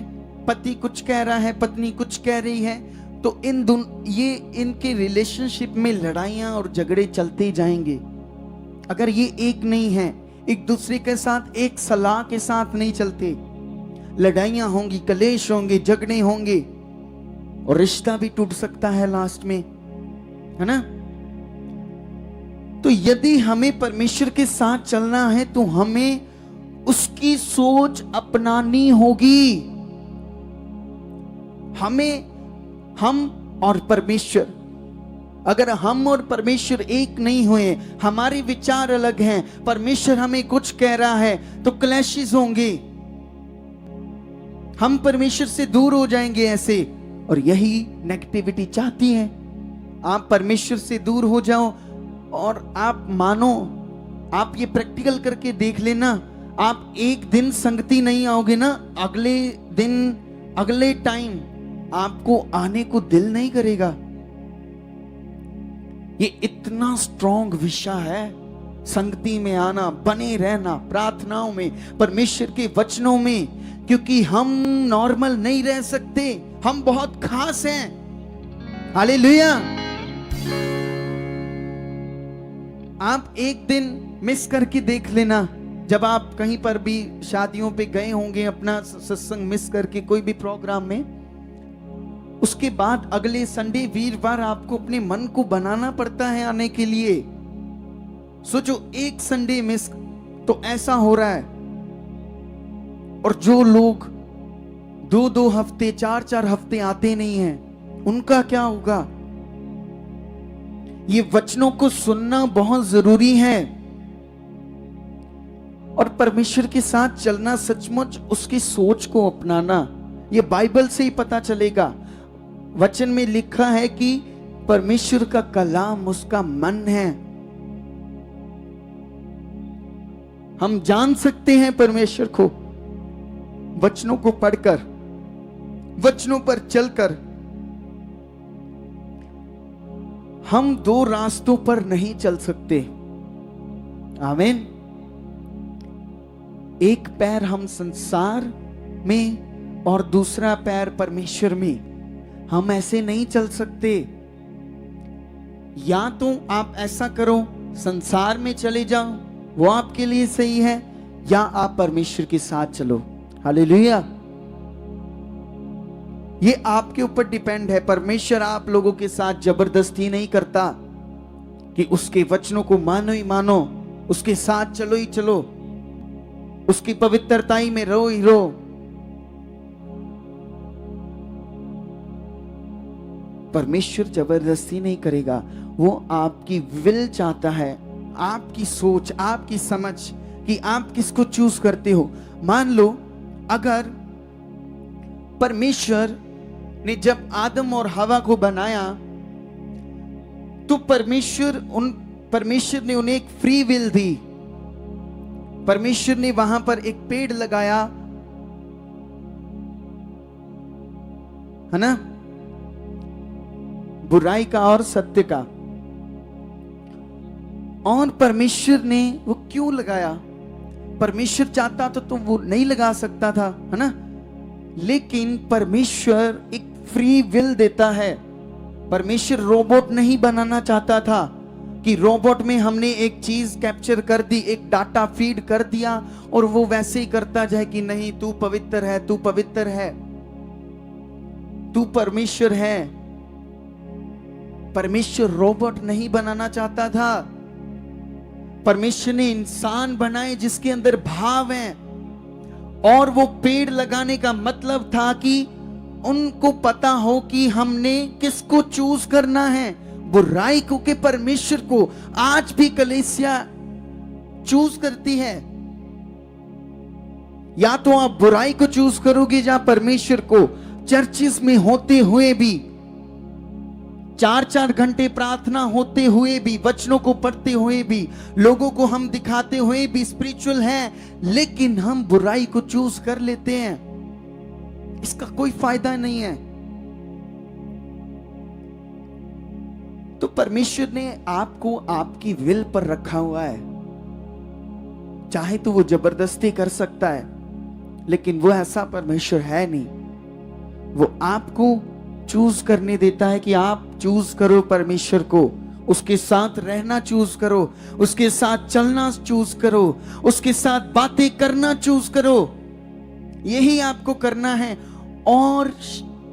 S1: पति कुछ कह रहा है, पत्नी कुछ कह रही है, तो इनके रिलेशनशिप में लड़ाइयां और झगड़े चलते जाएंगे। अगर ये एक नहीं है, एक दूसरे के साथ एक सलाह के साथ नहीं चलते, लड़ाइयां होंगी, कलेश होंगे, झगड़े होंगे और रिश्ता भी टूट सकता है लास्ट में, है ना? तो यदि हमें परमेश्वर के साथ चलना है तो हमें उसकी सोच अपनानी होगी। हम और परमेश्वर, अगर हम और परमेश्वर एक नहीं हुए, हमारे विचार अलग हैं, परमेश्वर हमें कुछ कह रहा है, तो क्लैशेस होंगे, हम परमेश्वर से दूर हो जाएंगे ऐसे। और यही नेगेटिविटी चाहती है। आप परमेश्वर से दूर हो जाओ, और आप मानो, आप ये प्रैक्टिकल करके देख लेना, आप एक दिन संगति नहीं आओगे ना, अगले दिन अगले टाइम आपको आने को दिल नहीं करेगा। ये इतना स्ट्रॉन्ग विषय है, संगति में आना, बने रहना, प्रार्थनाओं में, परमेश्वर के वचनों में, क्योंकि हम नॉर्मल नहीं रह सकते, हम बहुत खास हैं। हालेलुया। आप एक दिन मिस करके देख लेना, जब आप कहीं पर भी शादियों पे गए होंगे, अपना सत्संग मिस करके कोई भी प्रोग्राम में, उसके बाद अगले संडे वीरवार आपको अपने मन को बनाना पड़ता है आने के लिए। सोचो, एक संडे मिस तो ऐसा हो रहा है। और जो लोग 2-2 हफ्ते 4-4 हफ्ते आते नहीं हैं, उनका क्या होगा? ये वचनों को सुनना बहुत जरूरी है और परमेश्वर के साथ चलना, सचमुच उसकी सोच को अपनाना, ये बाइबल से ही पता चलेगा। वचन में लिखा है कि परमेश्वर का कलाम उसका मन है। हम जान सकते हैं परमेश्वर को वचनों को पढ़कर, वचनों पर चलकर। हम 2 रास्तों पर नहीं चल सकते। आमीन। एक पैर हम संसार में और दूसरा पैर परमेश्वर में। हम ऐसे नहीं चल सकते। या तो आप ऐसा करो, संसार में चले जाओ, वो आपके लिए सही है, या आप परमेश्वर के साथ चलो। हालेलुया। ये आपके ऊपर डिपेंड है। परमेश्वर आप लोगों के साथ जबरदस्ती नहीं करता कि उसके वचनों को मानो ही मानो, उसके साथ चलो ही चलो, उसकी पवित्रताई में रहो ही रहो। परमेश्वर जबरदस्ती नहीं करेगा, वो आपकी विल चाहता है, आपकी सोच, आपकी समझ कि आप किसको चूज करते हो। मान लो, अगर परमेश्वर ने जब आदम और हवा को बनाया तो परमेश्वर ने उन्हें एक फ्री विल दी। परमेश्वर ने वहां पर एक पेड़ लगाया, है ना, बुराई का और सत्य का। और परमेश्वर ने वो क्यों लगाया? परमेश्वर चाहता तो वो नहीं लगा सकता था, है ना। लेकिन परमेश्वर एक फ्री विल देता है। परमेश्वर रोबोट नहीं बनाना चाहता था कि रोबोट में हमने एक चीज कैप्चर कर दी, एक डाटा फीड कर दिया और वो वैसे ही करता जाए कि नहीं तू पवित्र है, तू पवित्र है, तू परमेश्वर है। परमेश्वर रोबोट नहीं बनाना चाहता था। परमेश्वर ने इंसान बनाए जिसके अंदर भाव हैं। और वो पेड़ लगाने का मतलब था कि उनको पता हो कि हमने किसको चूज करना है, बुराई को कि परमेश्वर को। आज भी कलीसिया चूज करती है, या तो आप बुराई को चूज करोगे या परमेश्वर को। चर्चिस में होते हुए भी, 4-4 घंटे प्रार्थना होते हुए भी, वचनों को पढ़ते हुए भी, लोगों को हम दिखाते हुए भी स्पिरिचुअल हैं, लेकिन हम बुराई को चूज कर लेते हैं। इसका कोई फायदा नहीं है। तो परमेश्वर ने आपको आपकी विल पर रखा हुआ है। चाहे तो वो जबरदस्ती कर सकता है, लेकिन वो ऐसा परमेश्वर है नहीं। वो आपको चूज करने देता है कि आप चूज करो परमेश्वर को, उसके साथ रहना चूज करो, उसके साथ चलना चूज करो, उसके साथ बातें करना चूज करो। यही आपको करना है। और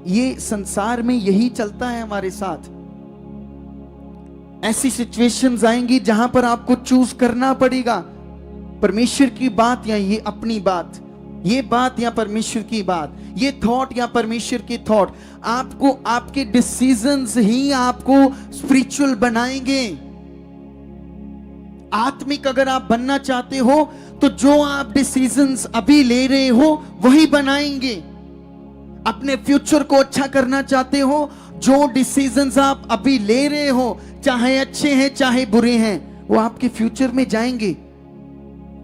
S1: ये संसार में यही चलता है हमारे साथ। ऐसी सिचुएशंस आएंगी जहां पर आपको चूज करना पड़ेगा, परमेश्वर की बात या ये अपनी बात, ये बात या परमेश्वर की बात, ये थॉट या परमेश्वर की थॉट। आपको आपके डिसीजंस ही आपको स्पिरिचुअल बनाएंगे। आत्मिक अगर आप बनना चाहते हो तो जो आप डिसीजंस अभी ले रहे हो वही बनाएंगे। अपने फ्यूचर को अच्छा करना चाहते हो, जो डिसीजंस आप अभी ले रहे हो, चाहे अच्छे हैं चाहे बुरे हैं, वो आपके फ्यूचर में जाएंगे।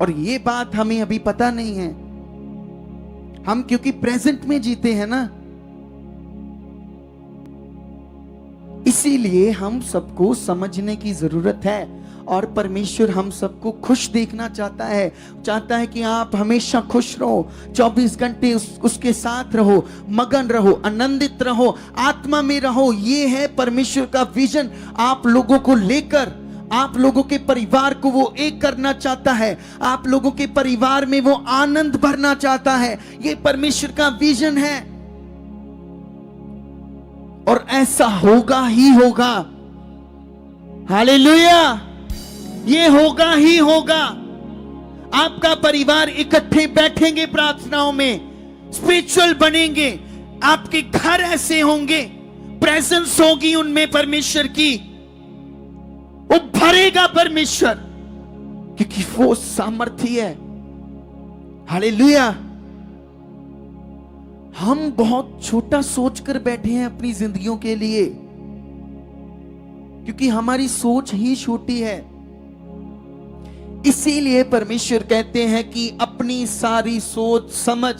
S1: और ये बात हमें अभी पता नहीं है, हम क्योंकि प्रेजेंट में जीते हैं ना, इसीलिए हम सबको समझने की जरूरत है। और परमेश्वर हम सबको खुश देखना चाहता है कि आप हमेशा खुश रहो, 24 घंटे उसके साथ रहो, मगन रहो, आनंदित रहो, आत्मा में रहो। ये है परमेश्वर का विजन आप लोगों को लेकर। आप लोगों के परिवार को वो एक करना चाहता है, आप लोगों के परिवार में वो आनंद भरना चाहता है। ये परमेश्वर का विजन है और ऐसा होगा ही होगा। हालेलुया, ये होगा ही होगा। आपका परिवार इकट्ठे बैठेंगे प्रार्थनाओं में, स्पिरिचुअल बनेंगे, आपके घर ऐसे होंगे, प्रेजेंस होगी उनमें परमेश्वर की, वो भरेगा परमेश्वर, क्योंकि वो सामर्थ्य है। हालेलुया। हम बहुत छोटा सोचकर बैठे हैं अपनी जिंदगियों के लिए, क्योंकि हमारी सोच ही छोटी है। इसीलिए परमेश्वर कहते हैं कि अपनी सारी सोच समझ,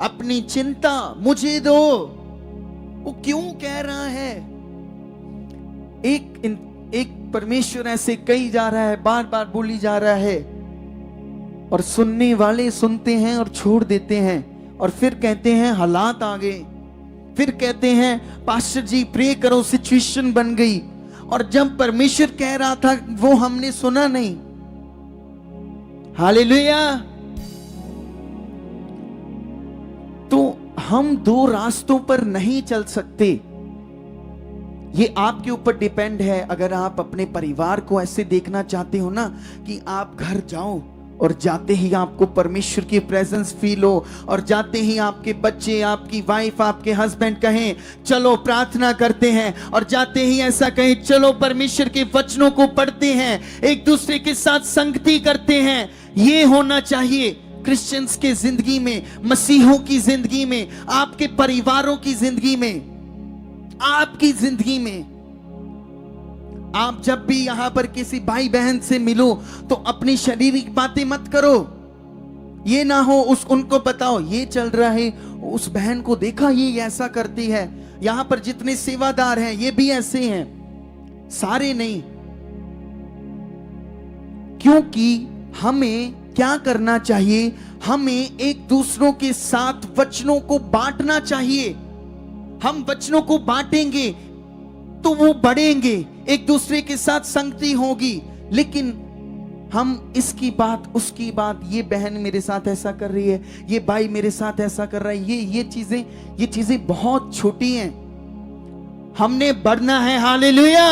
S1: अपनी चिंता मुझे दो। वो क्यों कह रहा है? एक परमेश्वर ऐसे कही जा रहा है, बार बार बोली जा रहा है, और सुनने वाले सुनते हैं और छोड़ देते हैं, और फिर कहते हैं हालात आ गए, फिर कहते हैं पास्टर जी प्रे करो, सिचुएशन बन गई। और जब परमेश्वर कह रहा था वो हमने सुना नहीं। हालेलुया। तो हम दो रास्तों पर नहीं चल सकते, ये आपके ऊपर डिपेंड है। अगर आप अपने परिवार को ऐसे देखना चाहते हो ना कि आप घर जाओ और जाते ही आपको परमेश्वर की प्रेजेंस फील हो, और जाते ही आपके बच्चे, आपकी वाइफ, आपके हस्बैंड कहें चलो प्रार्थना करते हैं, और जाते ही ऐसा कहें चलो परमेश्वर के वचनों को पढ़ते हैं, एक दूसरे के साथ संगति करते हैं। ये होना चाहिए क्रिश्चियंस के जिंदगी में, मसीहों की जिंदगी में, आपके परिवारों की जिंदगी में, आपकी जिंदगी में। आप जब भी यहां पर किसी भाई बहन से मिलो तो अपनी शारीरिक बातें मत करो। ये ना हो उनको बताओ ये चल रहा है, उस बहन को देखा ये ऐसा करती है, यहां पर जितने सेवादार हैं ये भी ऐसे हैं, सारे नहीं। क्योंकि हमें क्या करना चाहिए? हमें एक दूसरों के साथ वचनों को बांटना चाहिए। हम वचनों को बांटेंगे तो वो बढ़ेंगे, एक दूसरे के साथ संगति होगी। लेकिन हम इसकी बात, उसकी बात, ये बहन मेरे साथ ऐसा कर रही है, ये भाई मेरे साथ ऐसा कर रहा है, ये चीजें बहुत छोटी हैं। हमने बढ़ना है। हालेलुया।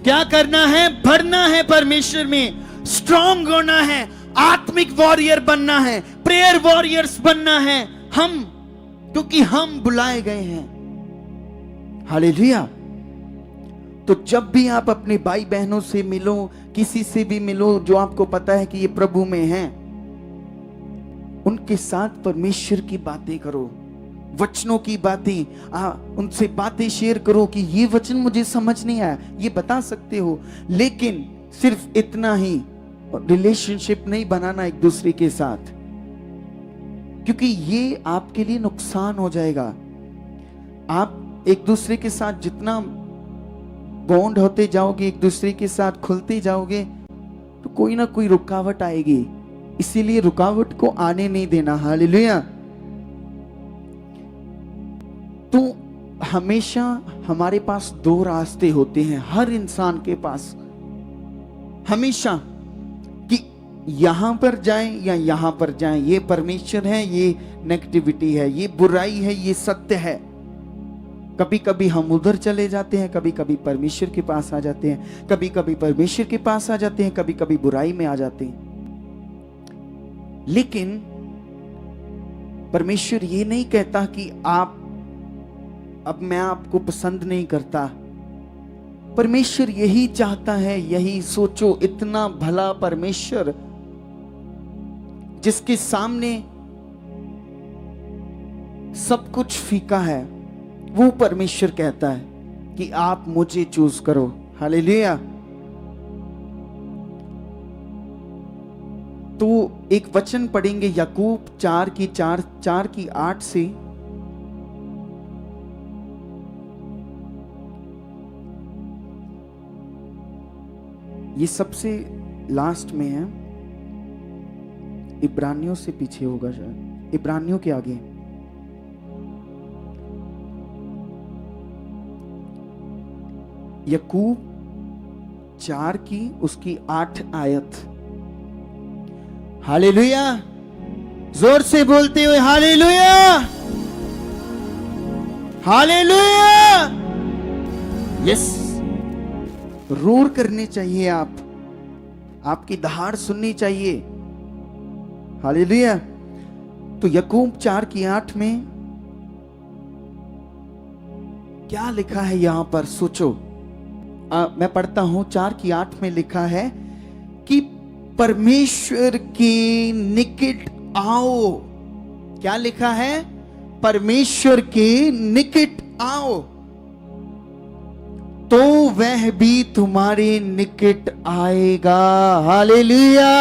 S1: क्या करना है? बढ़ना है, परमेश्वर में स्ट्रांग होना है, आत्मिक वॉरियर बनना है, प्रेयर वॉरियर्स बनना है हम, क्योंकि हम बुलाए गए हैं। हालेलुया। तो जब भी आप अपने भाई बहनों से मिलो, किसी से भी मिलो जो आपको पता है कि ये प्रभु में हैं, उनके साथ परमेश्वर की बातें करो, वचनों की बातें, उनसे बातें शेयर करो कि ये वचन मुझे समझ नहीं आया, ये बता सकते हो। लेकिन सिर्फ इतना ही, रिलेशनशिप नहीं बनाना एक दूसरे के साथ, क्योंकि ये आपके लिए नुकसान हो जाएगा। आप एक दूसरे के साथ जितना बॉन्ड होते जाओगे, एक दूसरे के साथ खुलते जाओगे, तो कोई ना कोई रुकावट आएगी। इसीलिए रुकावट को आने नहीं देना। हालेलुया। तो हमेशा हमारे पास दो रास्ते होते हैं, हर इंसान के पास, हमेशा, कि यहां पर जाएं या यहां पर जाएं। ये परमेश्वर है, ये नेगेटिविटी है, ये बुराई है, ये सत्य है। कभी कभी हम उधर चले जाते हैं, कभी कभी परमेश्वर के पास आ जाते हैं, कभी कभी परमेश्वर के पास आ जाते हैं, कभी कभी बुराई में आ जाते हैं। लेकिन परमेश्वर ये नहीं कहता कि अब मैं आपको पसंद नहीं करता। परमेश्वर यही चाहता है, यही सोचो, इतना भला परमेश्वर जिसके सामने सब कुछ फीका है, वो परमेश्वर कहता है कि आप मुझे चूज करो। हालेलुया। तो एक वचन पढ़ेंगे याकूब 4:8 से। ये सबसे लास्ट में है, इब्रानियों से पीछे होगा शायद, इब्रानियों के आगे। याकूब 4 की उसकी 8 आयत। हालेलुया। जोर से बोलते हुए हालेलुया, हालेलुया। यस, रोर करने चाहिए आप, आपकी दहाड़ सुननी चाहिए। हालेलुया। तो याकूब 4:8 में क्या लिखा है यहां पर, सोचो। मैं पढ़ता हूं। 4:8 में लिखा है कि परमेश्वर के निकट आओ। क्या लिखा है? परमेश्वर के निकट आओ तो वह भी तुम्हारे निकट आएगा। हालेलुया।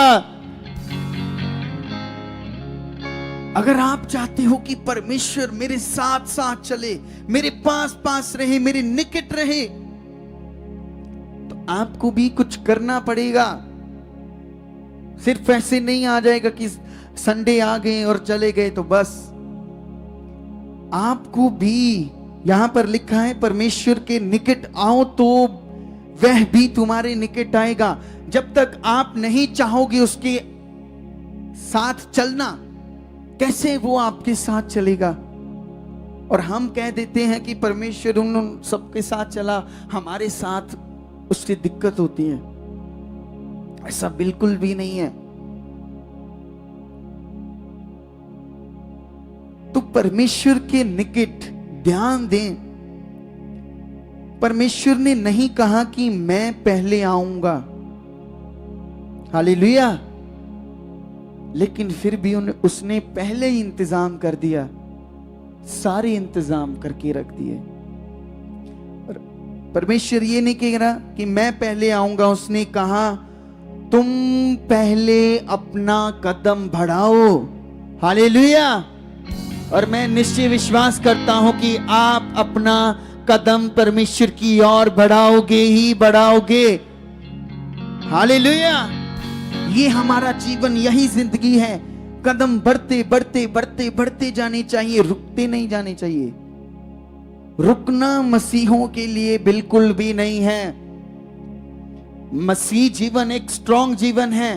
S1: अगर आप चाहते हो कि परमेश्वर मेरे साथ साथ चले, मेरे पास पास रहे, मेरे निकट रहे, तो आपको भी कुछ करना पड़ेगा। सिर्फ ऐसे नहीं आ जाएगा कि संडे आ गए और चले गए तो बस। आपको भी, यहां पर लिखा है परमेश्वर के निकट आओ तो वह भी तुम्हारे निकट आएगा। जब तक आप नहीं चाहोगे उसके साथ चलना, कैसे वो आपके साथ चलेगा? और हम कह देते हैं कि परमेश्वर उन सबके साथ चला, हमारे साथ उससे दिक्कत होती है। ऐसा बिल्कुल भी नहीं है। तो परमेश्वर के निकट ध्यान दें। परमेश्वर ने नहीं कहा कि मैं पहले आऊंगा। हालेलुया। लेकिन फिर भी उसने पहले ही इंतजाम कर दिया, सारे इंतजाम करके रख दिए। परमेश्वर ये नहीं कह रहा कि मैं पहले आऊंगा, उसने कहा तुम पहले अपना कदम बढ़ाओ। हालेलुया। और मैं निश्चय विश्वास करता हूं कि आप अपना कदम परमेश्वर की ओर बढ़ाओगे ही बढ़ाओगे। हालेलुया। ये हमारा जीवन, यही जिंदगी है। कदम बढ़ते बढ़ते बढ़ते बढ़ते जाने चाहिए, रुकते नहीं जाने चाहिए। रुकना मसीहों के लिए बिल्कुल भी नहीं है। मसीह जीवन एक स्ट्रॉन्ग जीवन है।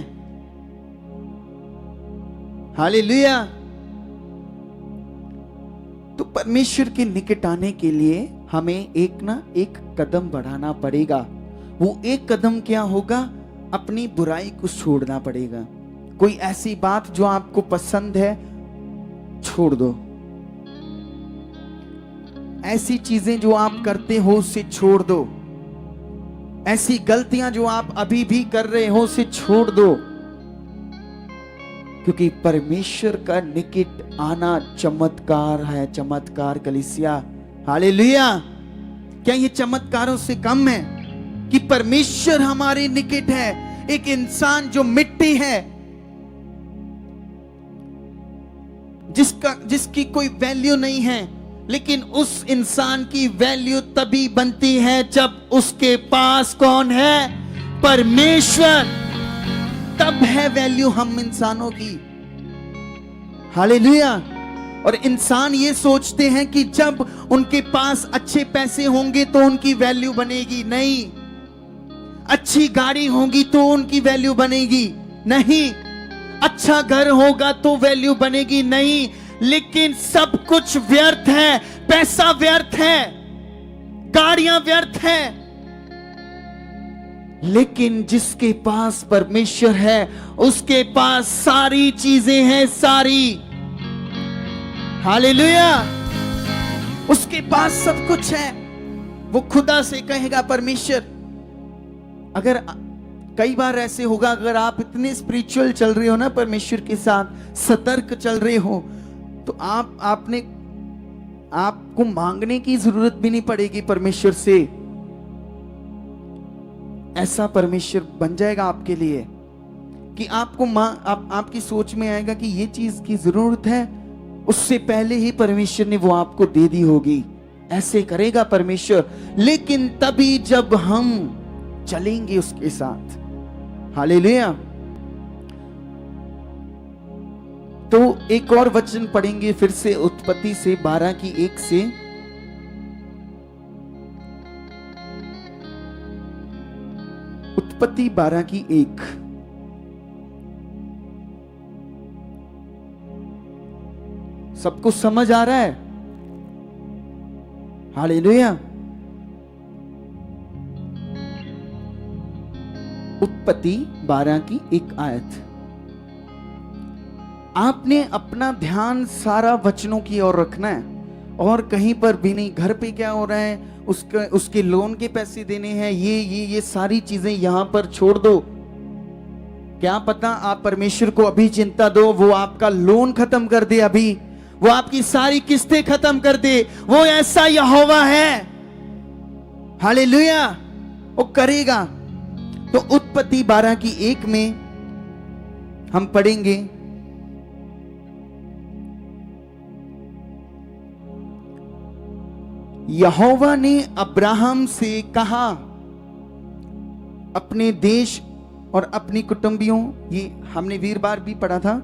S1: हालेलुया। तो परमेश्वर के निकट आने के लिए हमें एक कदम बढ़ाना पड़ेगा। वो एक कदम क्या होगा? अपनी बुराई को छोड़ना पड़ेगा। कोई ऐसी बात जो आपको पसंद है, छोड़ दो। ऐसी चीजें जो आप करते हो उसे छोड़ दो। ऐसी गलतियां जो आप अभी भी कर रहे हो उसे छोड़ दो। क्योंकि परमेश्वर का निकट आना चमत्कार है। चमत्कार कलीसिया। हालेलुया। क्या ये चमत्कारों से कम है कि परमेश्वर हमारे निकट है? एक इंसान जो मिट्टी है, जिसकी कोई वैल्यू नहीं है, लेकिन उस इंसान की वैल्यू तभी बनती है जब उसके पास कौन है? परमेश्वर। तब है वैल्यू हम इंसानों की। हालेलुया। और इंसान ये सोचते हैं कि जब उनके पास अच्छे पैसे होंगे तो उनकी वैल्यू बनेगी। नहीं। अच्छी गाड़ी होगी तो उनकी वैल्यू बनेगी। नहीं। अच्छा घर होगा तो वैल्यू बनेगी। नहीं। लेकिन सब कुछ व्यर्थ है। पैसा व्यर्थ है, गाड़ियां व्यर्थ है, लेकिन जिसके पास परमेश्वर है उसके पास सारी चीजें हैं। सारी। हालेलुया। उसके पास सब कुछ है। वो खुदा से कहेगा परमेश्वर। अगर कई बार ऐसे होगा, अगर आप इतने स्पिरिचुअल चल रहे हो ना, परमेश्वर के साथ सतर्क चल रहे हो, तो आपने आपको मांगने की जरूरत भी नहीं पड़ेगी परमेश्वर से। ऐसा परमेश्वर बन जाएगा आपके लिए कि आपको आपकी सोच में आएगा कि ये चीज की जरूरत है, उससे पहले ही परमेश्वर ने वो आपको दे दी होगी। ऐसे करेगा परमेश्वर, लेकिन तभी जब हम चलेंगे उसके साथ। हालेलुया। तो एक और वचन पढ़ेंगे फिर से उत्पत्ति से 12:1 से। उत्पत्ति 12:1। सबको समझ आ रहा है? हालेलुया। उत्पत्ति 12:1 आयत। आपने अपना ध्यान सारा वचनों की ओर रखना है और कहीं पर भी नहीं। घर पे क्या हो रहा है, उसके लोन के पैसे देने हैं, ये सारी चीजें यहां पर छोड़ दो। क्या पता आप परमेश्वर को अभी चिंता दो, वो आपका लोन खत्म कर दे, अभी वो आपकी सारी किस्तें खत्म कर दे। वो ऐसा यहोवा है। हालेलुया। वो करेगा। तो उत्पत्ति 12:1 में हम पढ़ेंगे, यहोवा ने अब्राहम से कहा, अपने देश और अपनी कुटुंबियों, ये हमने वीरवार भी पढ़ा था,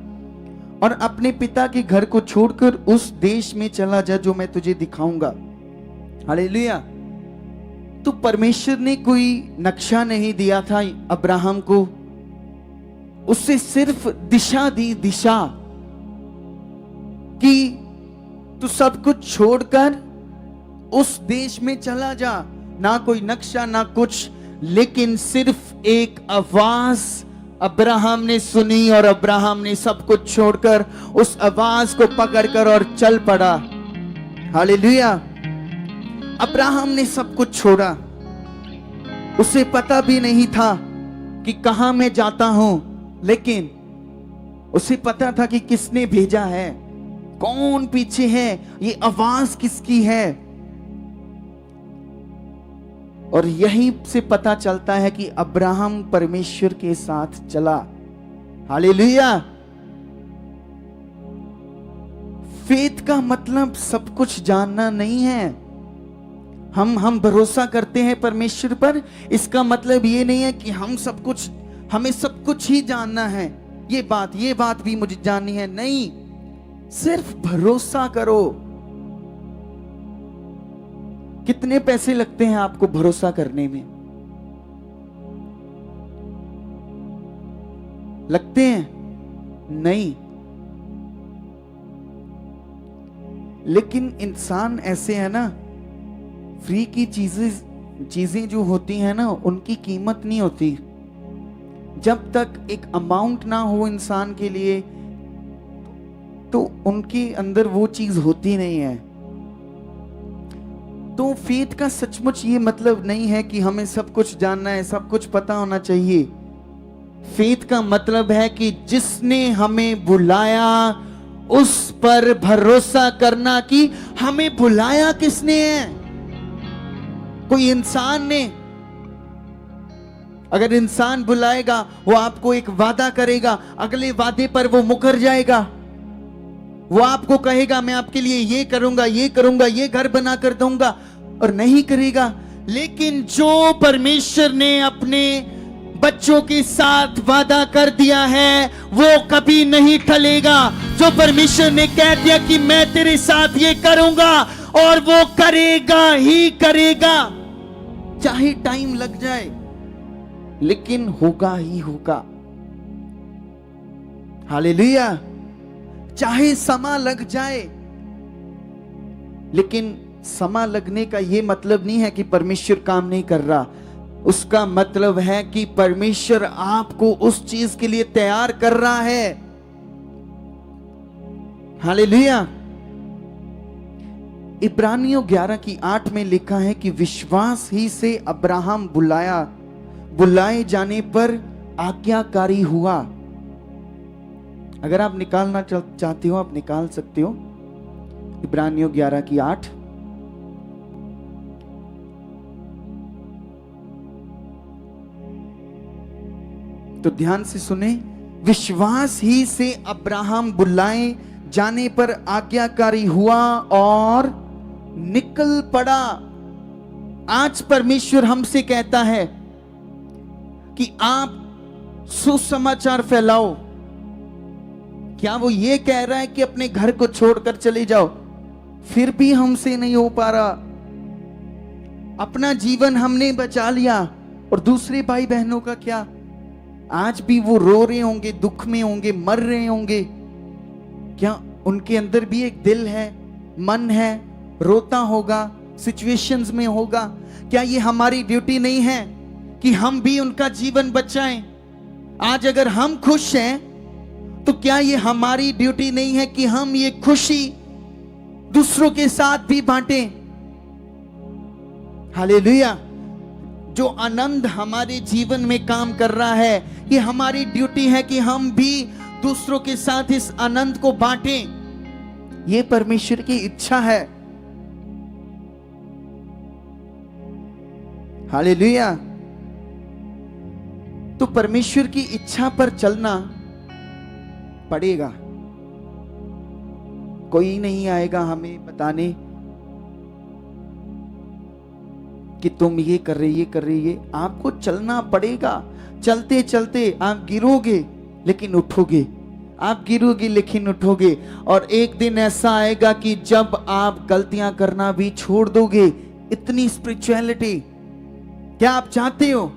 S1: और अपने पिता के घर को छोड़कर उस देश में चला जा जो मैं तुझे दिखाऊंगा। हालेलुया। तो परमेश्वर ने कोई नक्शा नहीं दिया था अब्राहम को, उससे सिर्फ दिशा दी, दिशा कि तू सब कुछ छोड़कर उस देश में चला जा। ना कोई नक्शा ना कुछ, लेकिन सिर्फ एक आवाज अब्राहम ने सुनी और अब्राहम ने सब कुछ छोड़कर उस आवाज को पकड़कर और चल पड़ा। हालेलुया। अब्राहम ने सब कुछ छोड़ा। उसे पता भी नहीं था कि कहां मैं जाता हूं, लेकिन उसे पता था कि किसने भेजा है, कौन पीछे है, ये आवाज किसकी है। और यहीं से पता चलता है कि अब्राहम परमेश्वर के साथ चला। हालेलुया। फेथ का मतलब सब कुछ जानना नहीं है। हम भरोसा करते हैं परमेश्वर पर, इसका मतलब ये नहीं है कि हमें सब कुछ ही जानना है। ये बात भी मुझे जाननी है, नहीं। सिर्फ भरोसा करो। कितने पैसे लगते हैं आपको भरोसा करने में? लगते हैं? नहीं। लेकिन इंसान ऐसे है ना, फ्री की चीजें जो होती हैं ना, उनकी कीमत नहीं होती। जब तक एक अमाउंट ना हो इंसान के लिए, तो उनके अंदर वो चीज होती नहीं है। तो फेथ का सचमुच ये मतलब नहीं है कि हमें सब कुछ जानना है, सब कुछ पता होना चाहिए। फेथ का मतलब है कि जिसने हमें बुलाया उस पर भरोसा करना कि हमें बुलाया किसने है। कोई इंसान ने। अगर इंसान बुलाएगा, वो आपको एक वादा करेगा, अगले वादे पर वो मुकर जाएगा। वो आपको कहेगा मैं आपके लिए ये करूंगा, ये करूंगा, ये घर बना कर दूंगा, और नहीं करेगा। लेकिन जो परमेश्वर ने अपने बच्चों के साथ वादा कर दिया है, वो कभी नहीं टलेगा। जो परमेश्वर ने कह दिया कि मैं तेरे साथ ये करूंगा, और वो करेगा ही करेगा, चाहे टाइम लग जाए, लेकिन होगा ही होगा। हालेलुया। चाहे समा लग जाए, लेकिन समा लगने का यह मतलब नहीं है कि परमेश्वर काम नहीं कर रहा। उसका मतलब है कि परमेश्वर आपको उस चीज के लिए तैयार कर रहा है। हालेलुया। इब्रानियों 11:8 में लिखा है कि विश्वास ही से अब्राहम बुलाए जाने पर आज्ञाकारी हुआ। अगर आप निकालना चाहते हो, आप निकाल सकते हो। इब्रानियों 11:8। तो ध्यान से सुने, विश्वास ही से अब्राहम बुलाए जाने पर आज्ञाकारी हुआ और निकल पड़ा। आज परमेश्वर हमसे कहता है कि आप सुसमाचार फैलाओ। क्या वो ये कह रहा है कि अपने घर को छोड़कर चले जाओ? फिर भी हमसे नहीं हो पा रहा। अपना जीवन हमने बचा लिया, और दूसरे भाई बहनों का क्या? आज भी वो रो रहे होंगे, दुख में होंगे, मर रहे होंगे। क्या उनके अंदर भी एक दिल है, मन है, रोता होगा, सिचुएशंस में होगा? क्या ये हमारी ड्यूटी नहीं है कि हम भी उनका जीवन बचाएं? आज अगर हम खुश हैं तो क्या ये हमारी ड्यूटी नहीं है कि हम ये खुशी दूसरों के साथ भी बांटें? हालेलुया। जो आनंद हमारे जीवन में काम कर रहा है, ये हमारी ड्यूटी है कि हम भी दूसरों के साथ इस आनंद को बांटें। ये परमेश्वर की इच्छा है। हालेलुया। तो परमेश्वर की इच्छा पर चलना पड़ेगा। कोई नहीं आएगा हमें बताने कि तुम ये कर रहे, ये कर रहे, ये आपको चलना पड़ेगा। चलते चलते आप गिरोगे लेकिन उठोगे, आप गिरोगे लेकिन उठोगे। और एक दिन ऐसा आएगा कि जब आप गलतियां करना भी छोड़ दोगे। इतनी स्पिरिचुअलिटी क्या आप चाहते हो?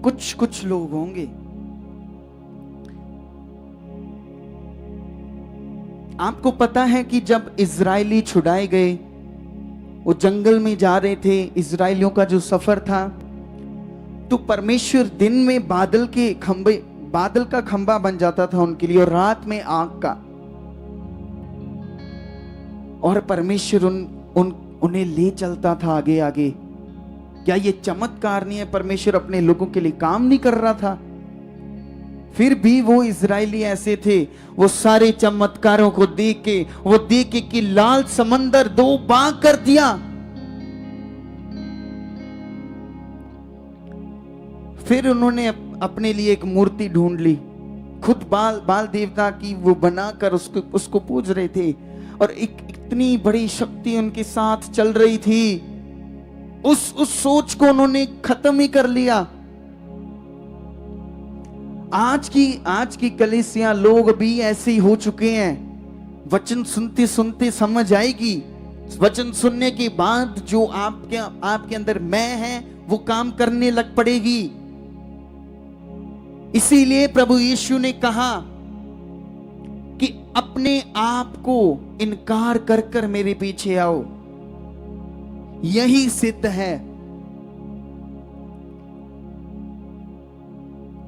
S1: कुछ लोग होंगे, आपको पता है कि जब इजरायली छुड़ाए गए, वो जंगल में जा रहे थे, इजरायलियों का जो सफर था, तो परमेश्वर दिन में बादल का खंबा बन जाता था उनके लिए, और रात में आग का। और परमेश्वर उन्हें ले चलता था आगे आगे। क्या ये चमत्कार नहीं है? परमेश्वर अपने लोगों के लिए काम नहीं कर रहा था? फिर भी वो इजरायली ऐसे थे, वो सारे चमत्कारों को देख के कि लाल समंदर 2 भाग कर दिया। फिर उन्होंने अपने लिए एक मूर्ति ढूंढ ली, खुद बाल देवता की वो बनाकर उसको पूज रहे थे, और इतनी बड़ी शक्ति उनके साथ चल रही थी। उस सोच को उन्होंने खत्म ही कर लिया। आज की कलीसिया लोग भी ऐसे ही हो चुके हैं। वचन सुनते सुनते समझ आएगी, वचन सुनने के बाद जो आपके अंदर मैं है वो काम करने लग पड़ेगी। इसीलिए प्रभु यीशु ने कहा कि अपने आप को इनकार कर कर मेरे पीछे आओ। यही सिद्ध है।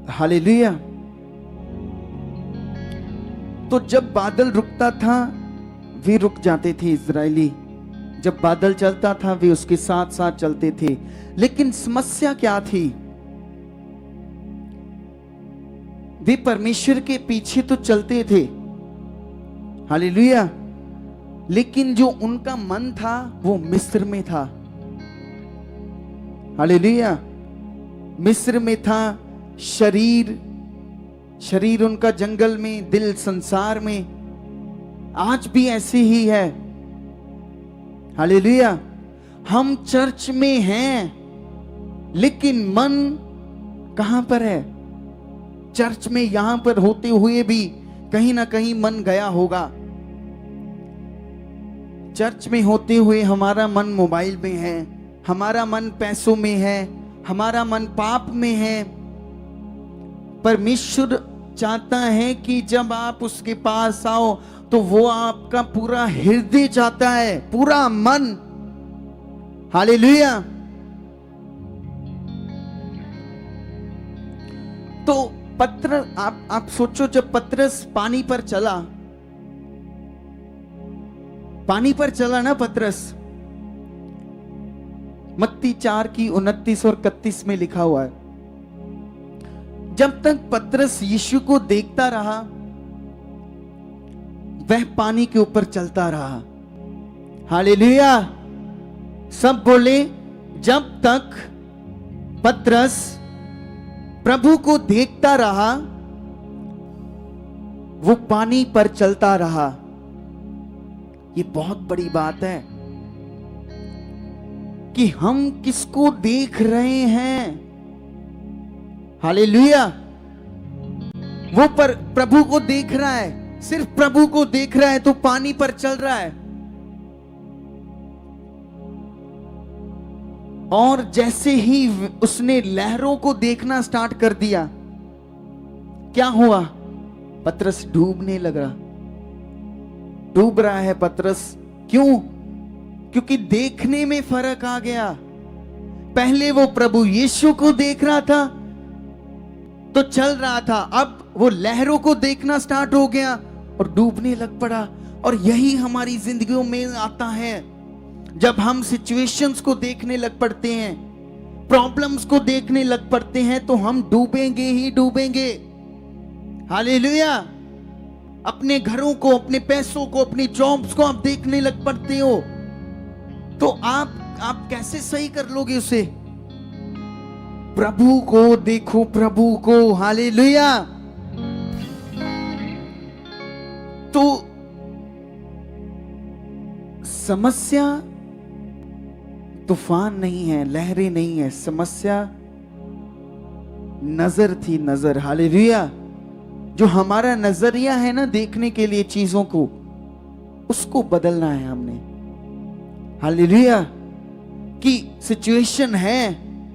S1: हालेलुया। तो जब बादल रुकता था वे रुक जाते थे इजरायली, जब बादल चलता था वे उसके साथ साथ चलते थे। लेकिन समस्या क्या थी? वे परमेश्वर के पीछे तो चलते थे, हालेलुया, लेकिन जो उनका मन था वो मिस्र में था। हालेलुया। मिस्र में था। शरीर उनका जंगल में, दिल संसार में। आज भी ऐसे ही है। हालेलुया। हम चर्च में हैं लेकिन मन कहां पर है? चर्च में यहां पर होते हुए भी कहीं ना कहीं मन गया होगा। चर्च में होते हुए हमारा मन मोबाइल में है, हमारा मन पैसों में है, हमारा मन पाप में है। परमेश्वर चाहता है कि जब आप उसके पास आओ तो वो आपका पूरा हृदय चाहता है, पूरा मन। हालेलुया। तो आप सोचो, जब पतरस पानी पर चला ना पतरस, मत्ती 4:29 और 31 में लिखा हुआ है, जब तक पतरस यीशु को देखता रहा वह पानी के ऊपर चलता रहा। हालेलुया। सब बोले, जब तक पतरस प्रभु को देखता रहा वो पानी पर चलता रहा। ये बहुत बड़ी बात है कि हम किसको देख रहे हैं। हालेलुया। वो पर प्रभु को देख रहा है, सिर्फ प्रभु को देख रहा है तो पानी पर चल रहा है। और जैसे ही उसने लहरों को देखना स्टार्ट कर दिया, क्या हुआ? पतरस डूबने लगा। डूब रहा है पतरस। क्यों? क्योंकि देखने में फर्क आ गया। पहले वो प्रभु यीशु को देख रहा था तो चल रहा था, अब वो लहरों को देखना स्टार्ट हो गया और डूबने लग पड़ा। और यही हमारी जिंदगियों में आता है। जब हम सिचुएशंस को देखने लग पड़ते हैं, प्रॉब्लम्स को देखने लग पड़ते हैं, तो हम डूबेंगे ही डूबेंगे। हालेलुया। अपने घरों को, अपने पैसों को, अपनी जॉब्स को आप देखने लग पड़ते हो तो आप कैसे सही कर लोगे उसे? प्रभु को देखो, प्रभु को। हालेलुया। तो समस्या तूफान नहीं है, लहरें नहीं है, समस्या नजर थी, नजर। हालेलुया। जो हमारा नजरिया है ना देखने के लिए चीजों को, उसको बदलना है हमने। हालेलुया। कि सिचुएशन है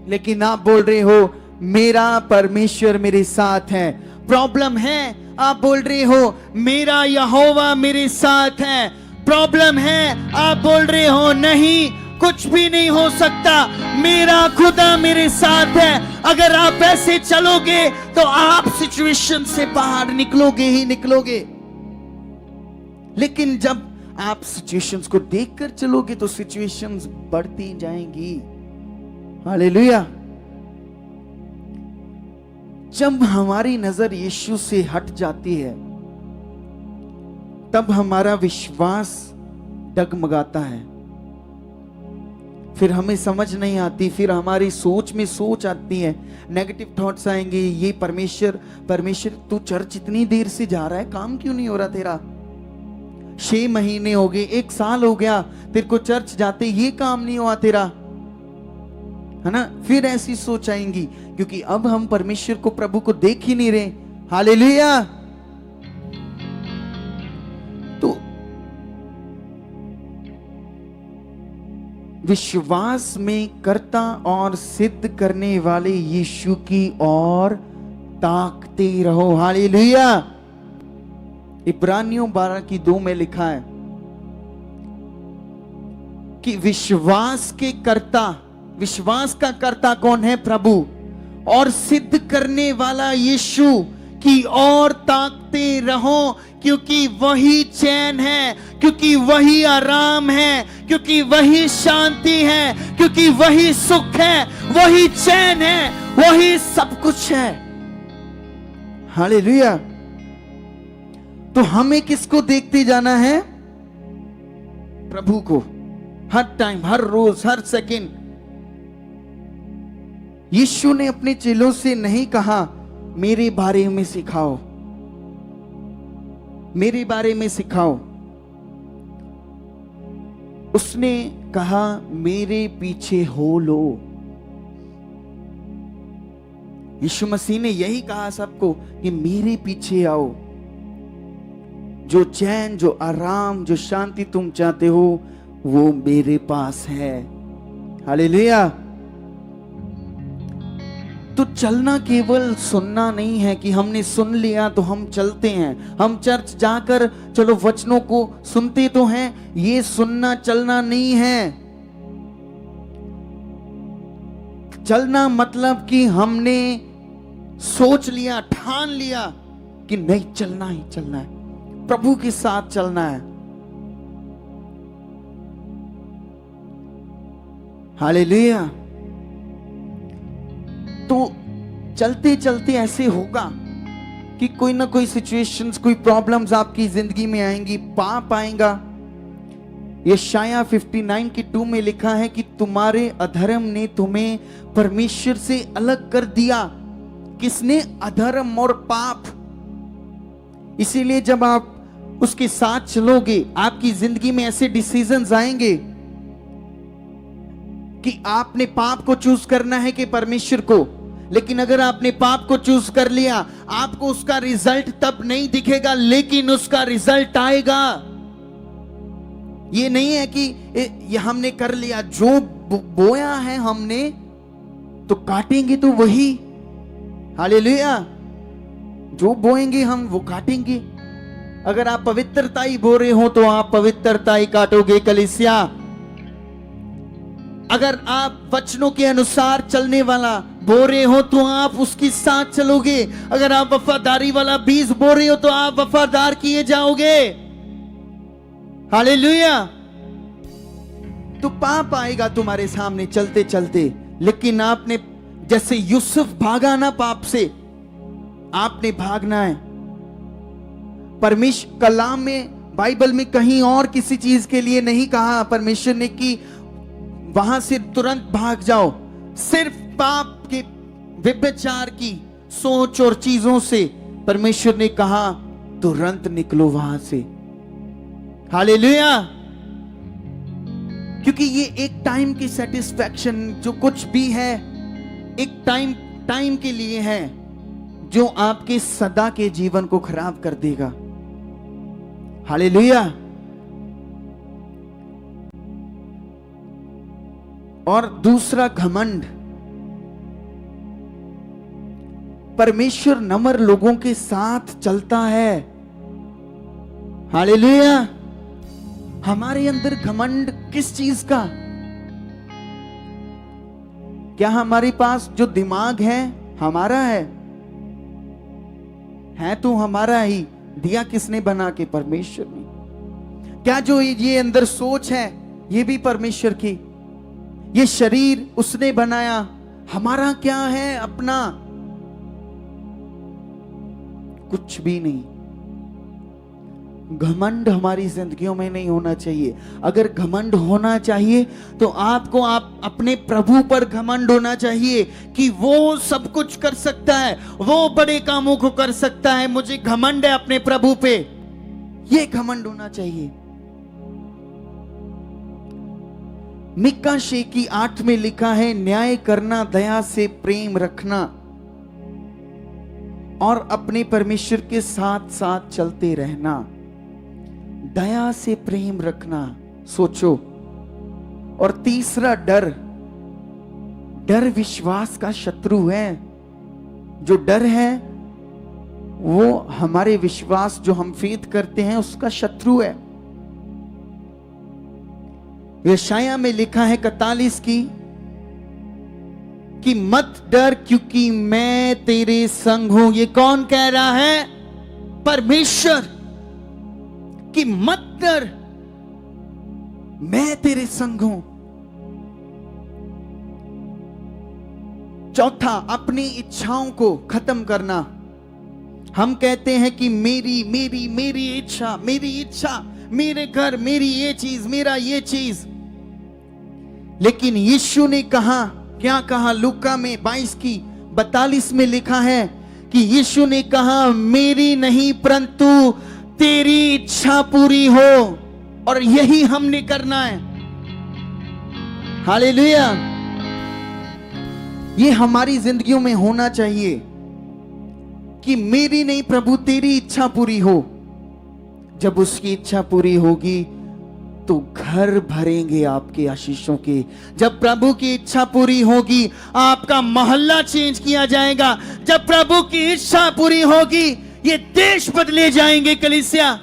S1: लेकिन आप बोल रहे हो मेरा परमेश्वर मेरे साथ है। प्रॉब्लम है, आप बोल रहे हो मेरा यहोवा मेरे साथ है। प्रॉब्लम है, आप बोल रहे हो नहीं, कुछ भी नहीं हो सकता, मेरा खुदा मेरे साथ है। अगर आप ऐसे चलोगे तो आप सिचुएशन से बाहर निकलोगे ही निकलोगे। लेकिन जब आप सिचुएशंस को देखकर चलोगे तो सिचुएशंस बढ़ती जाएंगी। हालेलुया। जब हमारी नजर यीशु से हट जाती है तब हमारा विश्वास डगमगाता है। फिर हमें समझ नहीं आती, फिर हमारी सोच में सोच आती है, नेगेटिव थॉट्स आएंगे। ये परमेश्वर तू चर्च इतनी देर से जा रहा है, काम क्यों नहीं हो रहा तेरा? 6 महीने हो गए, 1 साल हो गया तेरे को चर्च जाते, ये काम नहीं हुआ तेरा, है ना? फिर ऐसी सोच आएंगी क्योंकि अब हम परमेश्वर को, प्रभु को देख ही नहीं रहे। हालेलुया। तो विश्वास में कर्ता और सिद्ध करने वाले यीशु की ओर ताकते रहो। हालेलुया। इब्रानियों 12:2 में लिखा है कि विश्वास का कर्ता कौन है? प्रभु। और सिद्ध करने वाला यीशु की ओर ताकते रहो, क्योंकि वही चैन है, क्योंकि वही आराम है, क्योंकि वही शांति है, क्योंकि वही सुख है, वही चैन है, वही सब कुछ है। हालेलुया। तो हमें किसको देखते जाना है? प्रभु को। हर टाइम, हर रोज, हर सेकंड। यीशु ने अपने चेलों से नहीं कहा मेरे बारे में सिखाओ, मेरे बारे में सिखाओ। उसने कहा मेरे पीछे हो लो। यीशु मसीह ने यही कहा सबको कि मेरे पीछे आओ। जो चैन, जो आराम, जो शांति तुम चाहते हो वो मेरे पास है। हालेलुया। तो चलना केवल सुनना नहीं है कि हमने सुन लिया तो हम चलते हैं। हम चर्च जाकर चलो वचनों को सुनते तो हैं, ये सुनना चलना नहीं है। चलना मतलब कि हमने सोच लिया, ठान लिया कि नहीं, चलना ही चलना है, प्रभु के साथ चलना है। हालेलुया। तो चलते चलते ऐसे होगा कि कोई ना कोई सिचुएशंस, कोई प्रॉब्लम्स आपकी जिंदगी में आएंगी, पाप आएगा। यशाया 59 की 2 में लिखा है कि तुम्हारे अधर्म ने तुम्हें परमेश्वर से अलग कर दिया। किसने? अधर्म और पाप। इसीलिए जब आप उसके साथ चलोगे, आपकी जिंदगी में ऐसे डिसीजंस आएंगे कि आपने पाप को चूज करना है कि परमेश्वर को। लेकिन अगर आपने पाप को चूज कर लिया, आपको उसका रिजल्ट तब नहीं दिखेगा, लेकिन उसका रिजल्ट आएगा। ये नहीं है कि ये हमने कर लिया, जो बोया है हमने तो काटेंगे तो वही। हालेलुया। जो बोएंगे हम वो काटेंगे। अगर आप पवित्रता ही बो रहे हो तो आप पवित्रता ही काटोगे कलीसिया। अगर आप वचनों के अनुसार चलने वाला बो रहे हो तो आप उसके साथ चलोगे। अगर आप वफादारी वाला बीज बो रहे हो तो आप वफादार किए जाओगे। हालेलुया। तो पाप आएगा तुम्हारे सामने चलते चलते, लेकिन आपने जैसे यूसुफ भागा ना पाप से, आपने भागना है। परमेश्वर कलाम में, बाइबल में कहीं और किसी चीज के लिए नहीं कहा परमेश्वर ने कि वहां से तुरंत भाग जाओ। सिर्फ पाप के, व्यभिचार की सोच और चीजों से परमेश्वर ने कहा तुरंत निकलो वहां से। हालेलुया। क्योंकि ये एक टाइम की सेटिस्फैक्शन, जो कुछ भी है एक टाइम के लिए है, जो आपके सदा के जीवन को खराब कर देगा। हालेलुया। और दूसरा, घमंड। परमेश्वर नम्र लोगों के साथ चलता है। हालेलुया। हमारे अंदर घमंड किस चीज का? क्या हमारे पास जो दिमाग है हमारा है तो हमारा ही, दिया किसने बना के? परमेश्वर ने। क्या जो ये अंदर सोच है ये भी परमेश्वर की? ये शरीर उसने बनाया, हमारा क्या है अपना? कुछ भी नहीं। घमंड हमारी जिंदगियों में नहीं होना चाहिए। अगर घमंड होना चाहिए तो आपको अपने प्रभु पर घमंड होना चाहिए कि वो सब कुछ कर सकता है, वो बड़े कामों को कर सकता है। मुझे घमंड है अपने प्रभु पे, ये घमंड होना चाहिए। मिका 6:8 में लिखा है, न्याय करना, दया से प्रेम रखना और अपने परमेश्वर के साथ साथ चलते रहना। दया से प्रेम रखना, सोचो। और तीसरा, डर विश्वास का शत्रु है। जो डर है वो हमारे विश्वास, जो हम फेथ करते हैं, उसका शत्रु है। यशाया में लिखा है 41 कि मत डर क्योंकि मैं तेरे संग हूं। ये कौन कह रहा है? परमेश्वर। कि मत डर, मैं तेरे संग हूं। चौथा, अपनी इच्छाओं को खत्म करना। हम कहते हैं कि मेरी इच्छा, मेरे घर, मेरी ये चीज, मेरा ये चीज। लेकिन यीशु ने कहा, क्या कहा? लूका में 22:42 में लिखा है कि यीशु ने कहा, मेरी नहीं परंतु तेरी इच्छा पूरी हो। और यही हमने करना है। हालेलुया। ये हमारी जिंदगियों में होना चाहिए कि मेरी नहीं प्रभु, तेरी इच्छा पूरी हो। जब उसकी इच्छा पूरी होगी तो घर भरेंगे आपके आशीषों के। जब प्रभु की इच्छा पूरी होगी, आपका मोहल्ला चेंज किया जाएगा। जब प्रभु की इच्छा पूरी होगी, ये देश बदले जाएंगे कलीसिया।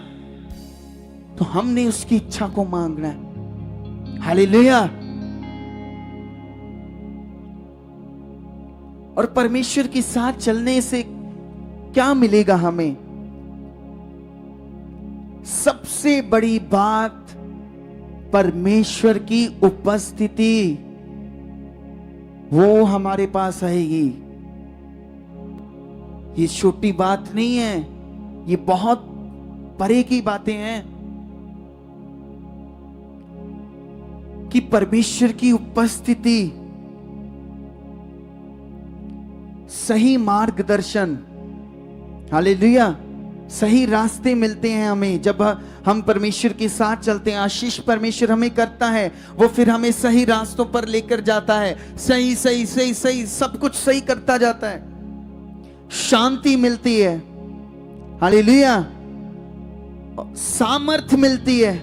S1: तो हमने उसकी इच्छा को मांगना है। हालेलुया। और परमेश्वर के साथ चलने से क्या मिलेगा हमें? सबसे बड़ी बात, परमेश्वर की उपस्थिति, वो हमारे पास आएगी। ये छोटी बात नहीं है, ये बहुत परे की बातें हैं कि परमेश्वर की उपस्थिति, सही मार्गदर्शन, हालेलुया, सही रास्ते मिलते हैं हमें जब हम परमेश्वर के साथ चलते हैं। आशीष परमेश्वर हमें करता है, वो फिर हमें सही रास्तों पर लेकर जाता है, सही सही सही सही सब कुछ सही करता जाता है, शांति मिलती है, हालेलुया, सामर्थ्य मिलती है,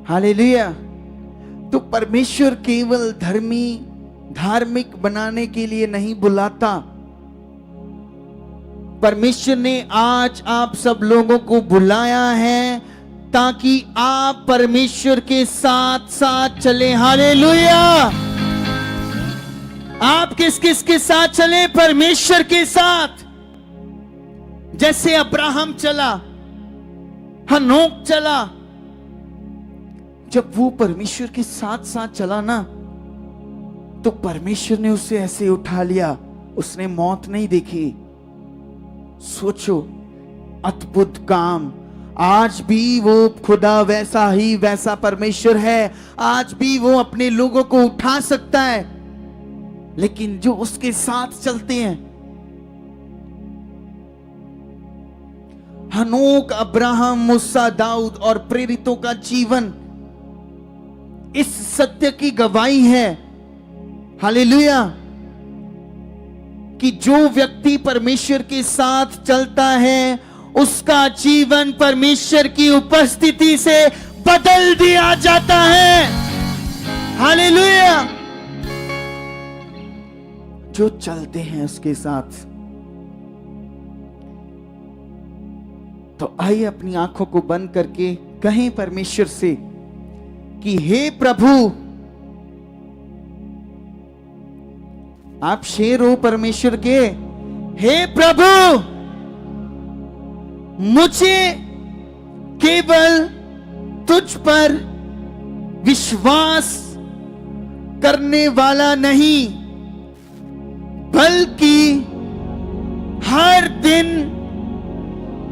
S1: हालेलुया। तो परमेश्वर केवल धार्मिक बनाने के लिए नहीं बुलाता। परमेश्वर ने आज आप सब लोगों को बुलाया है ताकि आप परमेश्वर के साथ साथ चले, हालेलुया। आप किस किस के साथ चले? परमेश्वर के साथ। जैसे अब्राहम चला, हनोक चला, जब वो परमेश्वर के साथ साथ चला ना, तो परमेश्वर ने उसे ऐसे उठा लिया, उसने मौत नहीं देखी। सोचो, अद्भुत काम। आज भी वो खुदा वैसा परमेश्वर है, आज भी वो अपने लोगों को उठा सकता है, लेकिन जो उसके साथ चलते हैं, हनोक, अब्राहम, मूसा, दाऊद और प्रेरितों का जीवन इस सत्य की गवाही है, हालेलुया, कि जो व्यक्ति परमेश्वर के साथ चलता है उसका जीवन परमेश्वर की उपस्थिति से बदल दिया जाता है, हालेलुया। जो चलते हैं उसके साथ। तो आइए अपनी आंखों को बंद करके कहें परमेश्वर से कि हे प्रभु, आप शेर हो परमेश्वर के, हे प्रभु, मुझे केवल तुझ पर विश्वास करने वाला नहीं, बल्कि हर दिन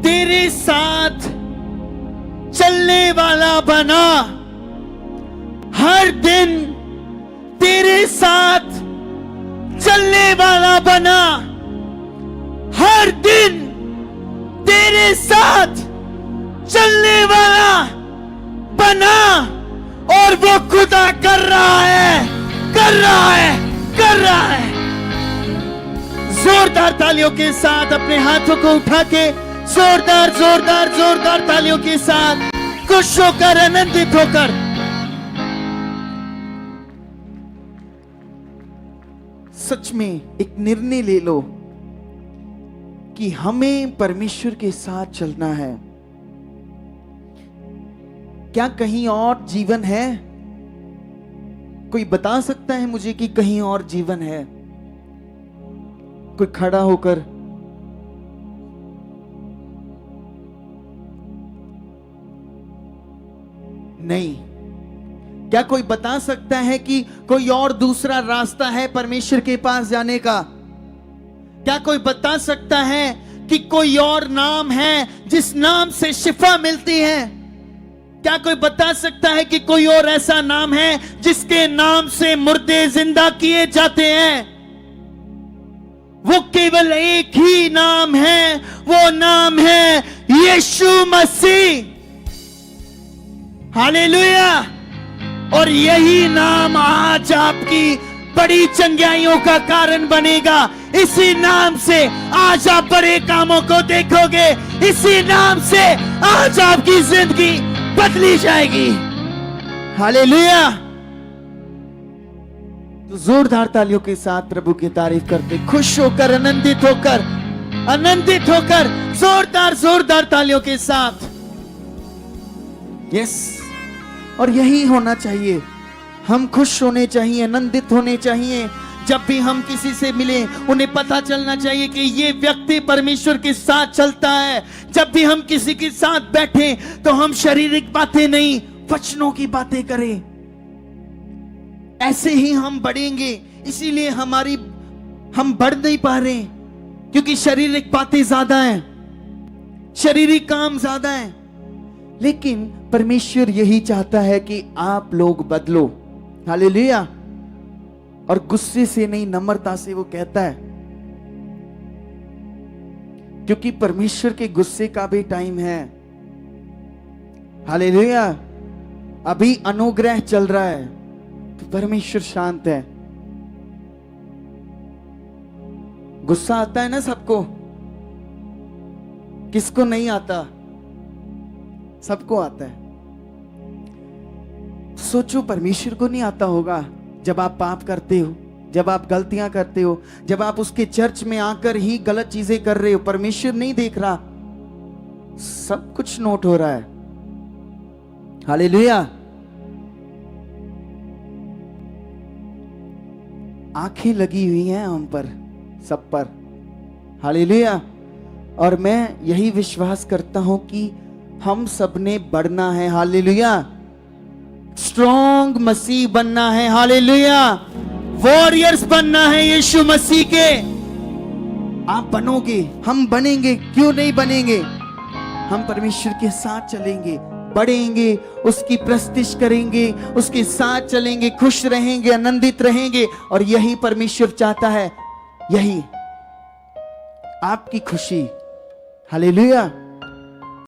S1: तेरे साथ चलने वाला बना, हर दिन तेरे साथ चलने वाला बना, हर दिन तेरे साथ चलने वाला बना। और वो खुदा कर रहा है, कर रहा है, कर रहा है। जोरदार तालियों के साथ अपने हाथों को उठा के जोरदार जोरदार जोरदार तालियों के साथ खुश होकर, आनंदित होकर सच में एक निर्णय ले लो कि हमें परमेश्वर के साथ चलना है। क्या कहीं और जीवन है? कोई बता सकता है मुझे कि कहीं और जीवन है? कोई खड़ा होकर नहीं। क्या कोई बता सकता है कि कोई और दूसरा रास्ता है परमेश्वर के पास जाने का? क्या कोई बता सकता है कि कोई और नाम है जिस नाम से शिफा मिलती है? क्या कोई बता सकता है कि कोई और ऐसा नाम है जिसके नाम से मुर्दे जिंदा किए जाते हैं? वो केवल एक ही नाम है, वो नाम है यीशु मसीह, हालेलुया। और यही नाम आज आपकी बड़ी चंगाइयों का कारण बनेगा। इसी नाम से आज आप बड़े कामों को देखोगे, इसी नाम से आज आपकी जिंदगी बदली जाएगी, हालेलुया। तो जोरदार तालियों के साथ प्रभु की तारीफ करते, खुश होकर, आनंदित होकर जोरदार जोरदार तालियों के साथ। यस, और यही होना चाहिए। हम खुश होने चाहिए, आनंदित होने चाहिए। जब भी हम किसी से मिले, उन्हें पता चलना चाहिए कि ये व्यक्ति परमेश्वर के साथ चलता है। जब भी हम किसी के साथ बैठे तो हम शारीरिक बातें नहीं, वचनों की बातें करें। ऐसे ही हम बढ़ेंगे। इसीलिए हमारी हम बढ़ नहीं पा रहे क्योंकि शारीरिक बातें ज्यादा हैं, शारीरिक काम ज्यादा हैं। लेकिन परमेश्वर यही चाहता है कि आप लोग बदलो। हालेलुया। और गुस्से से नहीं, नम्रता से वो कहता है, क्योंकि परमेश्वर के गुस्से का भी टाइम है। हालेलुया। अभी अनुग्रह चल रहा है तो परमेश्वर शांत है। गुस्सा आता है ना सबको, किसको नहीं आता? सबको आता है। सोचो परमेश्वर को नहीं आता होगा जब आप पाप करते हो, जब आप गलतियां करते हो, जब आप उसके चर्च में आकर ही गलत चीजें कर रहे हो, परमेश्वर नहीं देख रहा? सब कुछ नोट हो रहा है। हालेलुया। आंखें लगी हुई हैं हम पर, सब पर। हालेलुया। और मैं यही विश्वास करता हूं कि हम सबने बढ़ना है। हालेलुया। स्ट्रॉन्ग मसीह बनना है। हालेलुया। वॉरियर्स बनना है यीशु मसीह के। आप बनोगे, हम बनेंगे, क्यों नहीं बनेंगे? हम परमेश्वर के साथ चलेंगे, बढ़ेंगे, उसकी प्रस्तिश करेंगे, उसके साथ चलेंगे, खुश रहेंगे, आनंदित रहेंगे। और यही परमेश्वर चाहता है, यही आपकी खुशी। हालेलुया।